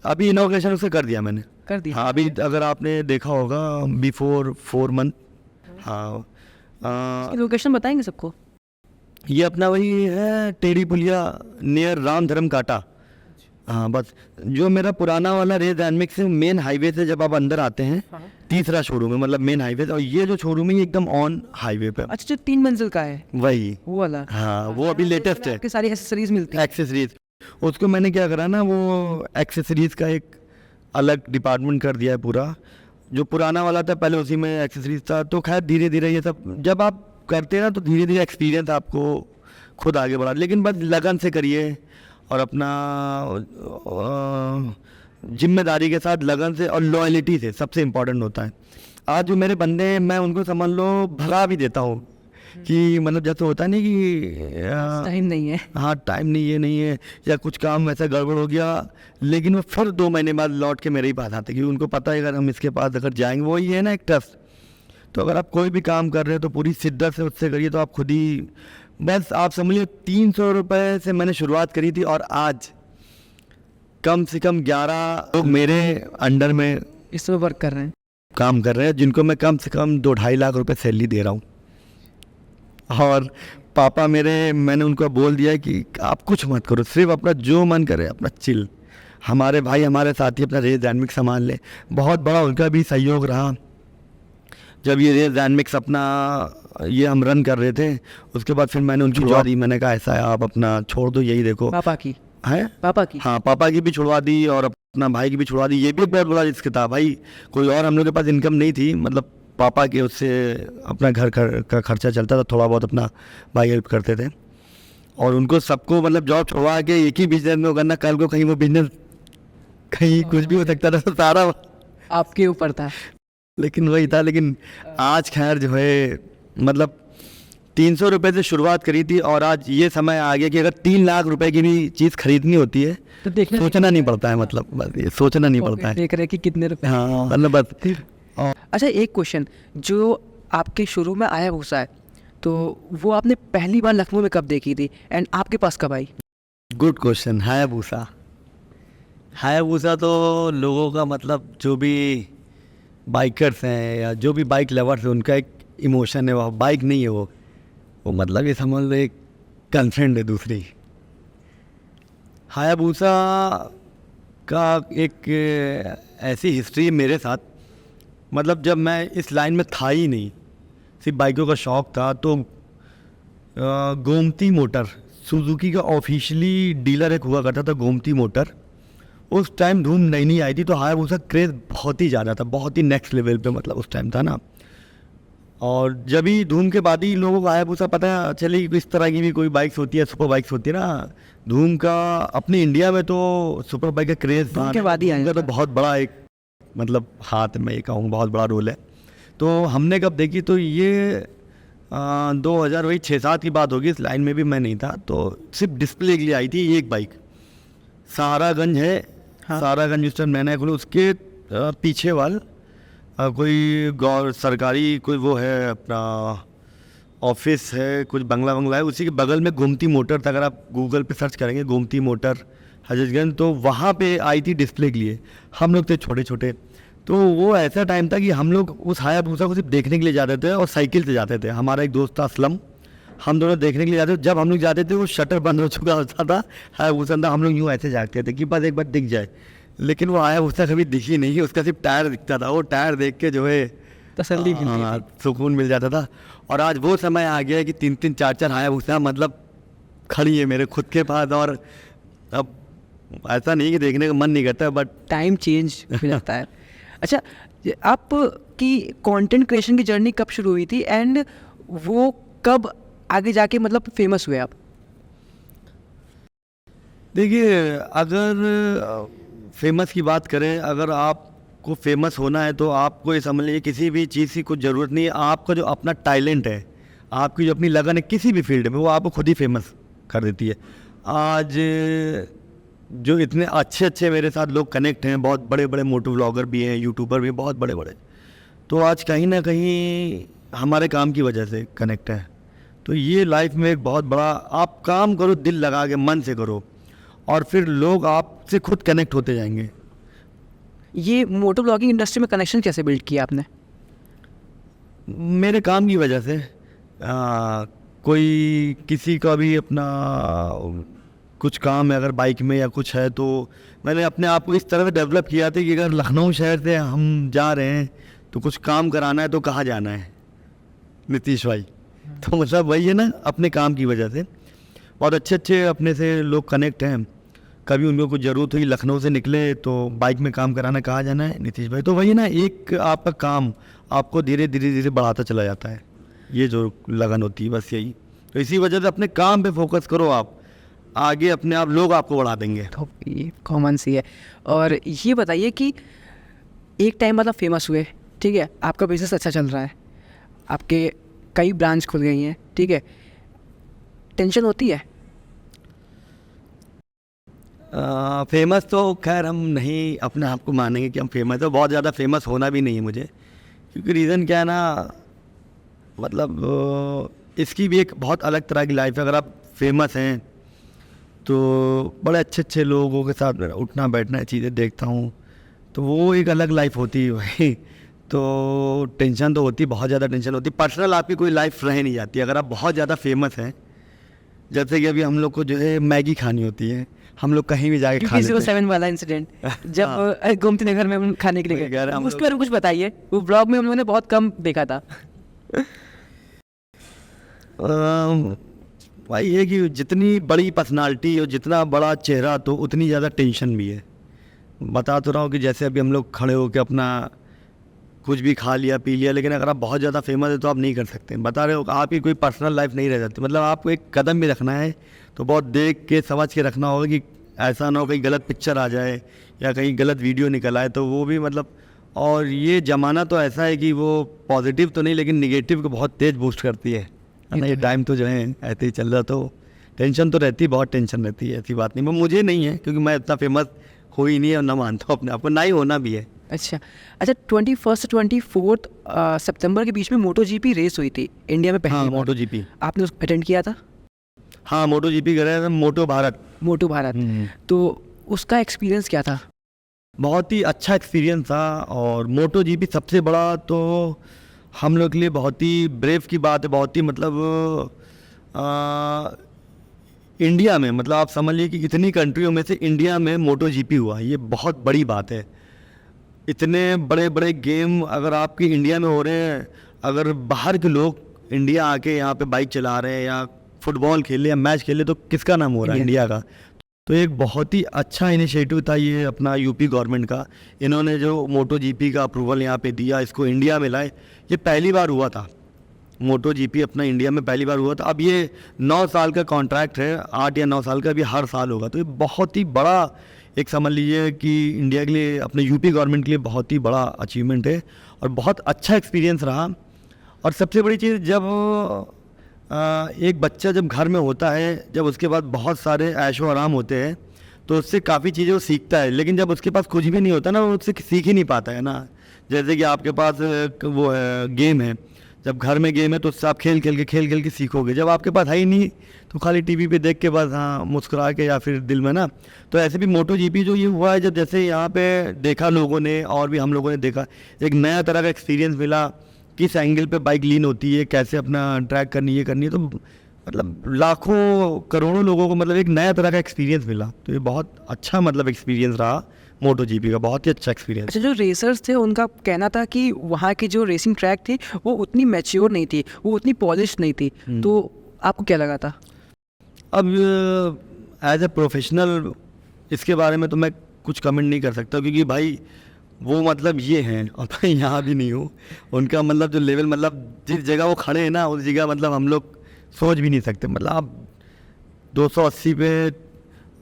अभी इनॉग्रेशन उससे कर दिया मैंने। कर दिया? हाँ, अभी अगर आपने देखा होगा बिफोर 4 मंथ। हाँ, लोकेशन बताएंगे सबको? ये अपना वही है, टेढ़ी पुलिया नियर राम धर्म काटा। हाँ, बस जो मेरा पुराना वाला रेस डायनामिक से मेन हाईवे से जब आप अंदर आते हैं, तीसरा शोरूम है, मतलब मेन हाईवे से। और ये जो शोरूम है ये एकदम ऑन हाईवे पे। अच्छा, जो 3 मंजिल का है वही वो वाला? हाँ, वो अभी लेटेस्ट है। आपके सारी एक्सेसरीज मिलती है? एक्सेसरीज, उसको मैंने क्या करा ना, वो एक्सेसरीज का एक अलग डिपार्टमेंट कर दिया है पूरा। जो पुराना वाला था पहले उसी में एक्सेसरीज था। तो खैर धीरे धीरे ये सब जब आप करते हैं ना, तो धीरे धीरे एक्सपीरियंस आपको खुद आगे बढ़ा। लेकिन बस लगन से करिए और अपना जिम्मेदारी के साथ, लगन से और लॉयल्टी से, सबसे इम्पोर्टेंट होता है। आज जो मेरे बंदे हैं, मैं उनको समझ लो भगा भी देता हूँ कि मतलब जैसे होता नहीं कि टाइम नहीं है, हाँ टाइम नहीं, ये नहीं है, या कुछ काम वैसा गड़बड़ हो गया, लेकिन वो फिर 2 महीने बाद लौट के मेरे ही पास आते, क्योंकि उनको पता है अगर हम इसके पास अगर जाएंगे, वो ही है ना एक ट्रस्ट। तो अगर आप कोई भी काम कर रहे हो तो पूरी शिद्दत से उससे करिए, तो आप खुद ही, बस आप समझिए 300 रुपये से मैंने शुरुआत करी थी, और आज कम से कम 11 लोग मेरे अंडर में इस समय वर्क कर रहे हैं, काम कर रहे हैं, जिनको मैं कम से कम 2-2.5 लाख रुपए सैलरी दे रहा हूँ। और पापा मेरे, मैंने उनको बोल दिया कि आप कुछ मत करो, सिर्फ अपना जो मन करे अपना चिल। हमारे भाई, हमारे साथी अपना रेस डायनामिक्स संभाल ले। बहुत बड़ा उनका भी सहयोग रहा। जब ये रेस डायनामिक्स अपना ये हम रन कर रहे थे, उसके बाद फिर मैंने उनकी छुड़वा दी। मैंने कहा ऐसा है, आप अपना छोड़ दो, यही देखो। पापा की है, पापा की, हाँ, पापा की भी छुड़वा दी और अपना भाई की भी छुड़वा दी। ये भी एक बहुत बड़ा रिस्क था भाई, कोई और हम लोग के पास इनकम नहीं थी, मतलब पापा के उससे अपना घर का खर्चा चलता था, थोड़ा बहुत अपना भाई हेल्प करते थे। और उनको सबको मतलब जॉब छुड़वा के एक ही बिजनेस में वो करना, कल को कहीं वो बिजनेस कहीं कुछ भी हो सकता था, तो सारा आपके ऊपर था। लेकिन वही था। लेकिन आज खैर जो है मतलब 300 रुपये से शुरुआत करी थी और आज ये समय आ गया कि अगर 3 लाख रुपए की भी चीज़ खरीदनी होती है तो देखना सोचना नहीं पड़ता है, मतलब बस ये सोचना नहीं पड़ता है। देख रहे हैं कि कितने रुपए। हाँ मतलब बस। और अच्छा, एक क्वेश्चन, जो आपके शुरू में आया भूसा है, तो वो आपने पहली बार लखनऊ में कब देखी थी एंड आपके पास कब आई? Good question. हायाबुसा, हायाबुसा तो लोगों का मतलब जो भी बाइकर्स हैं या जो भी बाइक लवर्स हैं उनका एक इमोशन है, वो बाइक नहीं है, वो मतलब ये समझ लो एक गर्लफ्रेंड है दूसरी। हायाबुसा का एक ऐसी हिस्ट्री है मेरे साथ, मतलब जब मैं इस लाइन में था ही नहीं, सिर्फ बाइकों का शौक़ था, तो गोमती मोटर, सुजुकी का ऑफिशियली डीलर एक हुआ करता था गोमती मोटर। उस टाइम धूम नई नई आई थी, तो हायाबुसा क्रेज़ बहुत ही ज़्यादा था, बहुत ही नेक्स्ट लेवल पे मतलब उस टाइम था ना। और जब ही धूम के बाद ही लोगों को हायाबुसा पता चली कि इस तरह की भी कोई बाइक्स होती है, सुपर बाइक्स होती है ना। धूम का अपने इंडिया में तो सुपर बाइक का क्रेज़ धूम के बाद ही आया उनका तो बहुत बड़ा एक मतलब हाथ में ये कहूँ बहुत बड़ा रोल है। तो हमने कब देखी तो ये 2000 वही 6-7 की बात होगी, इस लाइन में भी मैं नहीं था, तो सिर्फ डिस्प्ले के लिए आई थी एक बाइक। सहारागंज है, हाँ। सहारागंज उस टाइम मैंने खोला, उसके पीछे वाल कोई गौर सरकारी कोई वो है अपना ऑफिस है, कुछ बंगला बंगला है, उसी के बगल में गोमती मोटर था। अगर आप गूगल पे सर्च करेंगे गोमती मोटर हजरतगंज, तो वहाँ पे आई थी डिस्प्ले के लिए। हम लोग थे छोटे छोटे, तो वो ऐसा टाइम था कि हम लोग उस हायाबुसा को सिर्फ देखने के लिए जाते थे और साइकिल से जाते थे। हमारा एक दोस्त था असलम, हम दोनों देखने के लिए जाते थे। जब हम लोग जाते थे वो शटर बंद हो चुका होता था हायाबुसा अंदर, हम लोग यूँ ऐसे जागते थे कि बस एक बार दिख जाए, लेकिन वो हायाबुसा कभी दिखी नहीं, उसका सिर्फ टायर दिखता था। वो टायर देख के जो है तसल्ली मिलती थी। सुकून मिल जाता था। और आज वो समय आ गया है कि 3-3 4-4 हायाबुसा मतलब खड़ी है मेरे खुद के पास, और अब ऐसा नहीं कि देखने का मन नहीं करता, बट टाइम चेंज हो जाता है। अच्छा, आप की कंटेंट क्रिएशन की जर्नी कब शुरू हुई थी एंड वो कब आगे जाके मतलब फेमस हुए आप? देखिए, अगर फेमस की बात करें, अगर आपको फेमस होना है तो आपको ये समझ लीजिए किसी भी चीज़ की कुछ ज़रूरत नहीं है। आपका जो अपना टैलेंट है, आपकी जो अपनी लगन है किसी भी फील्ड में, वो आपको खुद ही फेमस कर देती है। आज जो इतने अच्छे अच्छे मेरे साथ लोग कनेक्ट हैं, बहुत बड़े बड़े मोटो व्लॉगर भी हैं, यूट्यूबर भी बहुत बड़े बड़े, तो आज कहीं ना कहीं हमारे काम की वजह से कनेक्ट है। तो ये लाइफ में एक बहुत बड़ा, आप काम करो दिल लगा के, मन से करो, और फिर लोग आपसे खुद कनेक्ट होते जाएंगे। ये मोटो ब्लॉगिंग इंडस्ट्री में कनेक्शन कैसे बिल्ड किया आपने? मेरे काम की वजह से कोई किसी का भी अपना कुछ काम है, अगर बाइक में या कुछ है, तो मैंने अपने आप को इस तरह से डेवलप किया था कि अगर लखनऊ शहर से हम जा रहे हैं तो कुछ काम कराना है तो कहाँ जाना है, नीतीश भाई। तो मतलब वही है ना, अपने काम की वजह से बहुत अच्छे अच्छे अपने से लोग कनेक्ट हैं। कभी उनको कुछ ज़रूरत हुई, लखनऊ से निकले तो बाइक में काम कराना, कहाँ जाना है, नीतीश भाई। तो वही ना, एक आपका काम आपको धीरे धीरे धीरे बढ़ाता चला जाता है, ये जो लगन होती है, बस यही। तो इसी वजह से अपने काम पे फोकस करो, आप आगे अपने आप लोग आपको बढ़ा देंगे। तो ये कॉमन सी है। और ये बताइए कि एक टाइम मतलब फेमस हुए, ठीक है, आपका बिजनेस अच्छा चल रहा है, आपके कई ब्रांच खुल गई हैं, ठीक है, टेंशन होती है? फेमस तो खैर हम नहीं अपने आप को मानेंगे कि हम फेमस है, बहुत ज़्यादा फेमस होना भी नहीं है मुझे, क्योंकि रीज़न क्या है ना, मतलब इसकी भी एक बहुत अलग तरह की लाइफ है। अगर आप फेमस हैं तो बड़े अच्छे अच्छे लोगों के साथ उठना बैठना चीज़ें देखता हूँ, तो वो एक अलग लाइफ होती है भाई। तो टेंशन तो होती, बहुत ज़्यादा टेंशन होती। पर्सनल आपकी कोई लाइफ रह नहीं जाती अगर आप बहुत ज़्यादा फेमस हैं। जैसे कि अभी हम लोग को जो है मैगी खानी होती है, हम लोग कहीं भी जाके खा लेते हैं। 7 वाला इंसिडेंट जब गोमती नगर में हम खाने के लिए गए, उसके बारे में कुछ बताइए। वो ब्लॉग में हम लोगों ने बहुत कम देखा था। भाई ये कि जितनी बड़ी पर्सनालिटी और जितना बड़ा चेहरा तो उतनी ज़्यादा टेंशन भी है। बता तो रहा हूँ कि जैसे अभी हम लोग खड़े होकर अपना कुछ भी खा लिया पी लिया, लेकिन अगर आप बहुत ज़्यादा फेमस है तो आप नहीं कर सकते। बता रहे हो आपकी कोई पर्सनल लाइफ नहीं रह जाती, मतलब आपको एक कदम भी रखना है तो बहुत देख के समझ के रखना होगा कि ऐसा ना हो कहीं गलत पिक्चर आ जाए या कहीं गलत वीडियो निकल आए, तो वो भी मतलब। और ये ज़माना तो ऐसा है कि वो पॉजिटिव तो नहीं लेकिन निगेटिव को बहुत तेज़ बूस्ट करती है ना। ये टाइम तो जो है ऐसे ही चल रहा, तो टेंशन तो रहती है, बहुत टेंशन रहती है, ऐसी बात नहीं। मैं मुझे नहीं है क्योंकि मैं इतना फेमस हो ही नहीं है और ना मानता हूँ अपने आप को, ना ही होना भी है। अच्छा 21 से 24 सितंबर के बीच में मोटो जीपी रेस हुई थी इंडिया में पहली हाँ, बार। मोटो जीपी। आपने उसको अटेंड किया था? हाँ, मोटो जीपी कर रहे थे, मोटो भारत। मोटो भारत। तो उसका एक्सपीरियंस क्या था? बहुत ही अच्छा एक्सपीरियंस था। और मोटो जीपी सबसे बड़ा तो हम लोग के लिए बहुत ही ब्रेव की बात है, बहुत ही मतलब इंडिया में, मतलब आप समझ लीजिए कि इतनी कंट्रियों में से इंडिया में मोटो जीपी हुआ, ये बहुत बड़ी बात है। इतने बड़े बड़े गेम अगर आपके इंडिया में हो रहे हैं, अगर बाहर के लोग इंडिया आके यहाँ पे बाइक चला रहे हैं या फुटबॉल खेले या मैच खेले, तो किसका नाम हो रहा है? इंडिया का। तो एक बहुत ही अच्छा इनिशिएटिव था ये अपना यूपी गवर्नमेंट का। इन्होंने जो मोटो जीपी का अप्रूवल यहाँ पे दिया, इसको इंडिया में लाए, ये पहली बार हुआ था। मोटो जीपी अपना इंडिया में पहली बार हुआ था। अब ये 9 साल का कॉन्ट्रैक्ट है, 8 या 9 साल का, भी हर साल होगा। तो ये बहुत ही बड़ा एक समझ लीजिए कि इंडिया के लिए, अपने यूपी गवर्नमेंट के लिए बहुत ही बड़ा अचीवमेंट है और बहुत अच्छा एक्सपीरियंस रहा। और सबसे बड़ी चीज़, जब एक बच्चा जब घर में होता है, जब उसके बाद बहुत सारे ऐशो आराम होते हैं, तो उससे काफ़ी चीज़ें वो सीखता है। लेकिन जब उसके पास कुछ भी नहीं होता ना, वो उससे सीख ही नहीं पाता है ना। जैसे कि आपके पास वो है गेम है, जब घर में गेम है तो उससे आप खेल खेल के सीखोगे। जब आपके पास है ही नहीं तो खाली टीवी पे देख के बस हाँ मुस्कुरा के या फिर दिल में ना। तो ऐसे भी मोटो जीपी जो ये हुआ है, जब जैसे यहाँ पे देखा लोगों ने और भी हम लोगों ने देखा, एक नया तरह का एक्सपीरियंस मिला, किस एंगल पे बाइक लीन होती है, कैसे अपना ट्रैक करनी है करनी है। तो मतलब लाखों करोड़ों लोगों को मतलब एक नया तरह का एक्सपीरियंस मिला। तो ये बहुत अच्छा मतलब एक्सपीरियंस रहा मोटो जीपी का, बहुत ही अच्छा एक्सपीरियंस। अच्छा, जो रेसर्स थे उनका कहना था कि वहाँ की जो रेसिंग ट्रैक थी वो उतनी मैच्योर नहीं थी, वो उतनी पॉलिश नहीं थी। तो आपको क्या लगा था? अब एज ए प्रोफेशनल इसके बारे में तो मैं कुछ कमेंट नहीं कर सकता, क्योंकि भाई वो मतलब ये हैं और मैं यहाँ भी नहीं हूँ। उनका मतलब जो लेवल, मतलब जिस जगह वो खड़े हैं ना, उस जगह मतलब हम लोग सोच भी नहीं सकते। मतलब आप 280 पे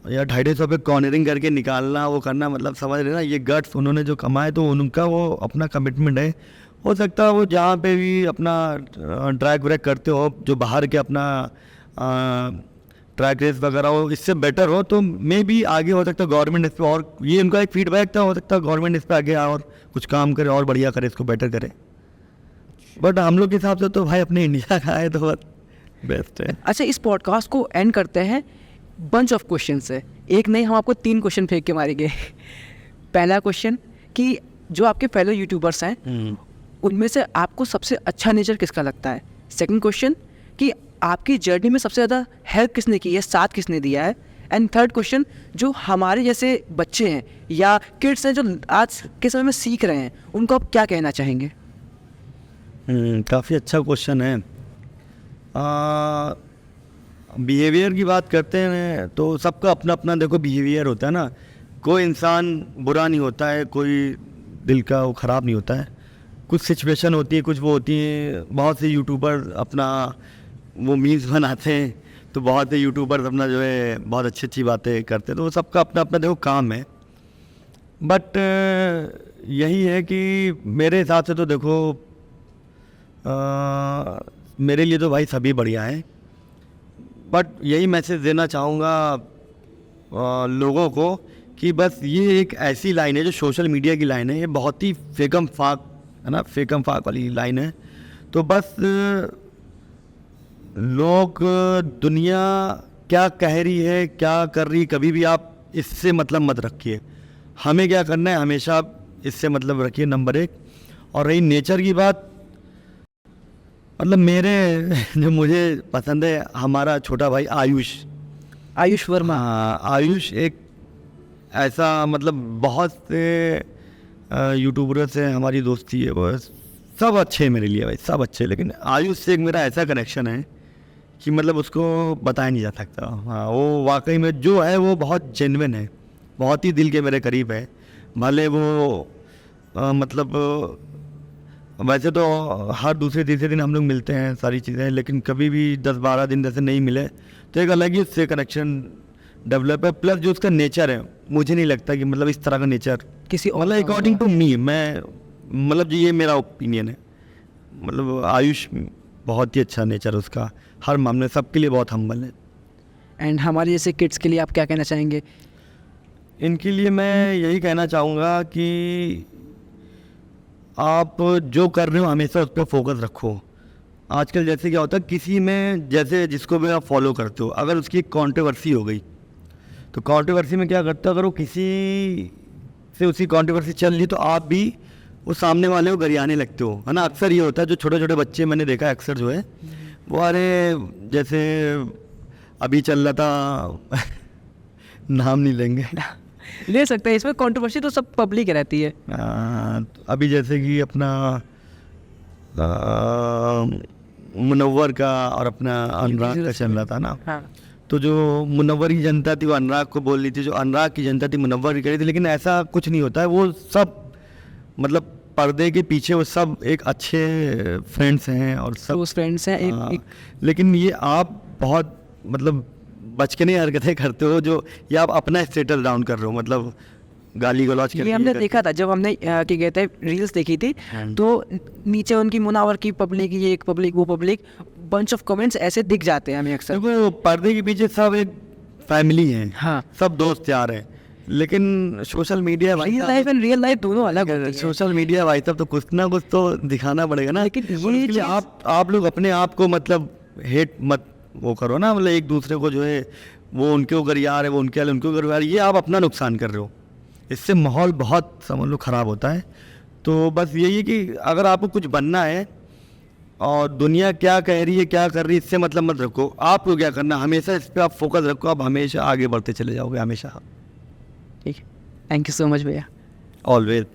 या 250 पे कॉर्नरिंग करके निकालना, वो करना, मतलब समझ रहे ना, ये गट्स उन्होंने जो कमाए, तो उनका वो अपना कमिटमेंट है। हो सकता है वो जहाँ पे भी अपना ट्रैक व्रैक करते हो, जो बाहर के अपना ट्रैक रेस वगैरह हो, इससे बेटर हो, तो मे भी आगे हो सकता है गवर्नमेंट इस पर, और ये उनका एक फीडबैक था, हो सकता है गवर्नमेंट इस पर आगे और कुछ काम करे और बढ़िया करे, इसको बेटर करे। बट हम लोग के हिसाब से तो भाई अपने इंडिया का है तो बेस्ट है। अच्छा, इस पॉडकास्ट को एंड करते हैं बंच ऑफ क्वेश्चन से। एक नहीं, हम आपको 3 क्वेश्चन फेंक के मारेंगे। पहला क्वेश्चन कि जो आपके फेलो यूट्यूबर्स हैं उनमें से आपको सबसे अच्छा नेचर किसका लगता है। सेकंड क्वेश्चन कि आपकी जर्नी में सबसे ज़्यादा हेल्प किसने की है, साथ किसने दिया है। एंड थर्ड क्वेश्चन, जो हमारे जैसे बच्चे हैं या किड्स हैं जो आज के समय में सीख रहे हैं, उनको आप क्या कहना चाहेंगे? काफ़ी अच्छा क्वेश्चन है। बिहेवियर की बात करते हैं तो सबका अपना अपना देखो बिहेवियर होता है ना। कोई इंसान बुरा नहीं होता है, कोई दिल का वो ख़राब नहीं होता है। कुछ सिचुएशन होती है, कुछ वो होती है। बहुत से यूट्यूबर अपना वो मीम्स बनाते हैं, तो बहुत से यूट्यूबर्स अपना जो है बहुत अच्छी अच्छी बातें करते हैं, तो वो सबका अपना अपना देखो काम है। बट यही है कि मेरे हिसाब से तो देखो मेरे लिए तो भाई सभी बढ़िया हैं। बट यही मैसेज देना चाहूँगा लोगों को कि बस ये एक ऐसी लाइन है जो सोशल मीडिया की लाइन है, ये बहुत ही फेकम फाक है ना, फेकम फाक वाली लाइन है। तो बस लोग, दुनिया क्या कह रही है, क्या कर रही, कभी भी आप इससे मतलब मत रखिए। हमें क्या करना है, हमेशा आप इससे मतलब रखिए, नंबर 1। और रही नेचर की बात, मतलब मेरे जो मुझे पसंद है, हमारा छोटा भाई आयुष वर्मा। हाँ, आयुष एक ऐसा मतलब बहुत से यूट्यूबर से हमारी दोस्ती है, बस सब अच्छे हैं मेरे लिए भाई, सब अच्छे। लेकिन आयुष से एक मेरा ऐसा कनेक्शन है कि मतलब उसको बताया नहीं जा सकता। हाँ, वो वाकई में जो है वो बहुत जेन्युइन है, बहुत ही दिल के मेरे करीब है। भले वो मतलब वैसे तो हर दूसरे तीसरे दिन हम लोग मिलते हैं सारी चीज़ें, लेकिन कभी भी 10-12 दिन जैसे नहीं मिले तो एक अलग ही उससे कनेक्शन डेवलप है। प्लस जो उसका नेचर है, मुझे नहीं लगता कि मतलब इस तरह का नेचर किसी और मतलब का अकॉर्डिंग टू मी, मैं मतलब जी ये मेरा ओपिनियन है। मतलब आयुष बहुत ही अच्छा नेचर है उसका, हर मामले में सबके लिए बहुत हम्बल है। एंड हमारे जैसे किड्स के लिए आप क्या कहना चाहेंगे? इनके लिए मैं यही कहना चाहूँगा कि आप जो कर रहे हो हमेशा उस पर फोकस रखो। आजकल जैसे क्या होता है, किसी में जैसे जिसको भी आप फॉलो करते हो, अगर उसकी एक कॉन्ट्रोवर्सी हो गई तो कॉन्ट्रोवर्सी में क्या करते हो, अगर वो किसी से उसकी कॉन्ट्रोवर्सी चल रही तो आप भी वो सामने वाले को गरियाने लगते हो, है ना। अक्सर ये होता है, जो छोटे छोटे बच्चे मैंने देखा है अक्सर जो है वो, अरे जैसे अभी चल रहा था नाम नहीं लेंगे ले सकते हैं, इसमें कंट्रोवर्सी तो सब पब्लिक रहती है। अभी जैसे कि अपना मुनव्वर का और अपना अनुराग का चल रहा था ना। हाँ, तो जो मुनव्वर की जनता थी वो अनुराग को बोल रही थी, जो अनुराग की जनता थी मुनव्वर की करी थी। लेकिन ऐसा कुछ नहीं होता है, वो सब मतलब पर्दे के पीछे वो सब एक अच्छे फ्रेंड्स हैं और सब क्लोज फ्रेंड्स हैं। एक लेकिन ये आप बहुत मतलब बच के नहीं हरकतें करते हो, जो ये आप अपना स्टेटस डाउन कर रहे हो, मतलब गाली गलौज ये हमने देखा था जब हमने क्या कहते हैं रील्स देखी थी, तो नीचे उनकी मुनावर की पब्लिक, ये एक पब्लिक वो पब्लिक, बंच ऑफ कमेंट्स ऐसे दिख जाते हैं हमें अक्सर। देखो पर्दे के पीछे सब एक फैमिली है, हाँ, सब दोस्त यार हैं। लेकिन सोशल मीडिया भाई real life and real life दोनों अलग होती है। सोशल मीडिया भाई साहब तो कुछ ना कुछ तो दिखाना पड़ेगा ना। लेकिन और ये उसके लिए चीज़- आप लोग अपने आप को मतलब हेट मत वो करो ना, मतलब एक दूसरे को जो है वो उनके ऊपर यार है, वो उनके वाले उनके ऊपर यार, ये आप अपना नुकसान कर रहे हो। इससे माहौल बहुत समझ लो ख़राब होता है। तो बस यही है कि अगर आपको कुछ बनना है और दुनिया क्या कह रही है क्या कर रही है इससे मतलब मत रखो, आपको क्या करना हमेशा इस पर आप फोकस रखो, आप हमेशा आगे बढ़ते चले जाओगे, हमेशा। ठीक है, थैंक यू सो मच भैया। ऑलवेज।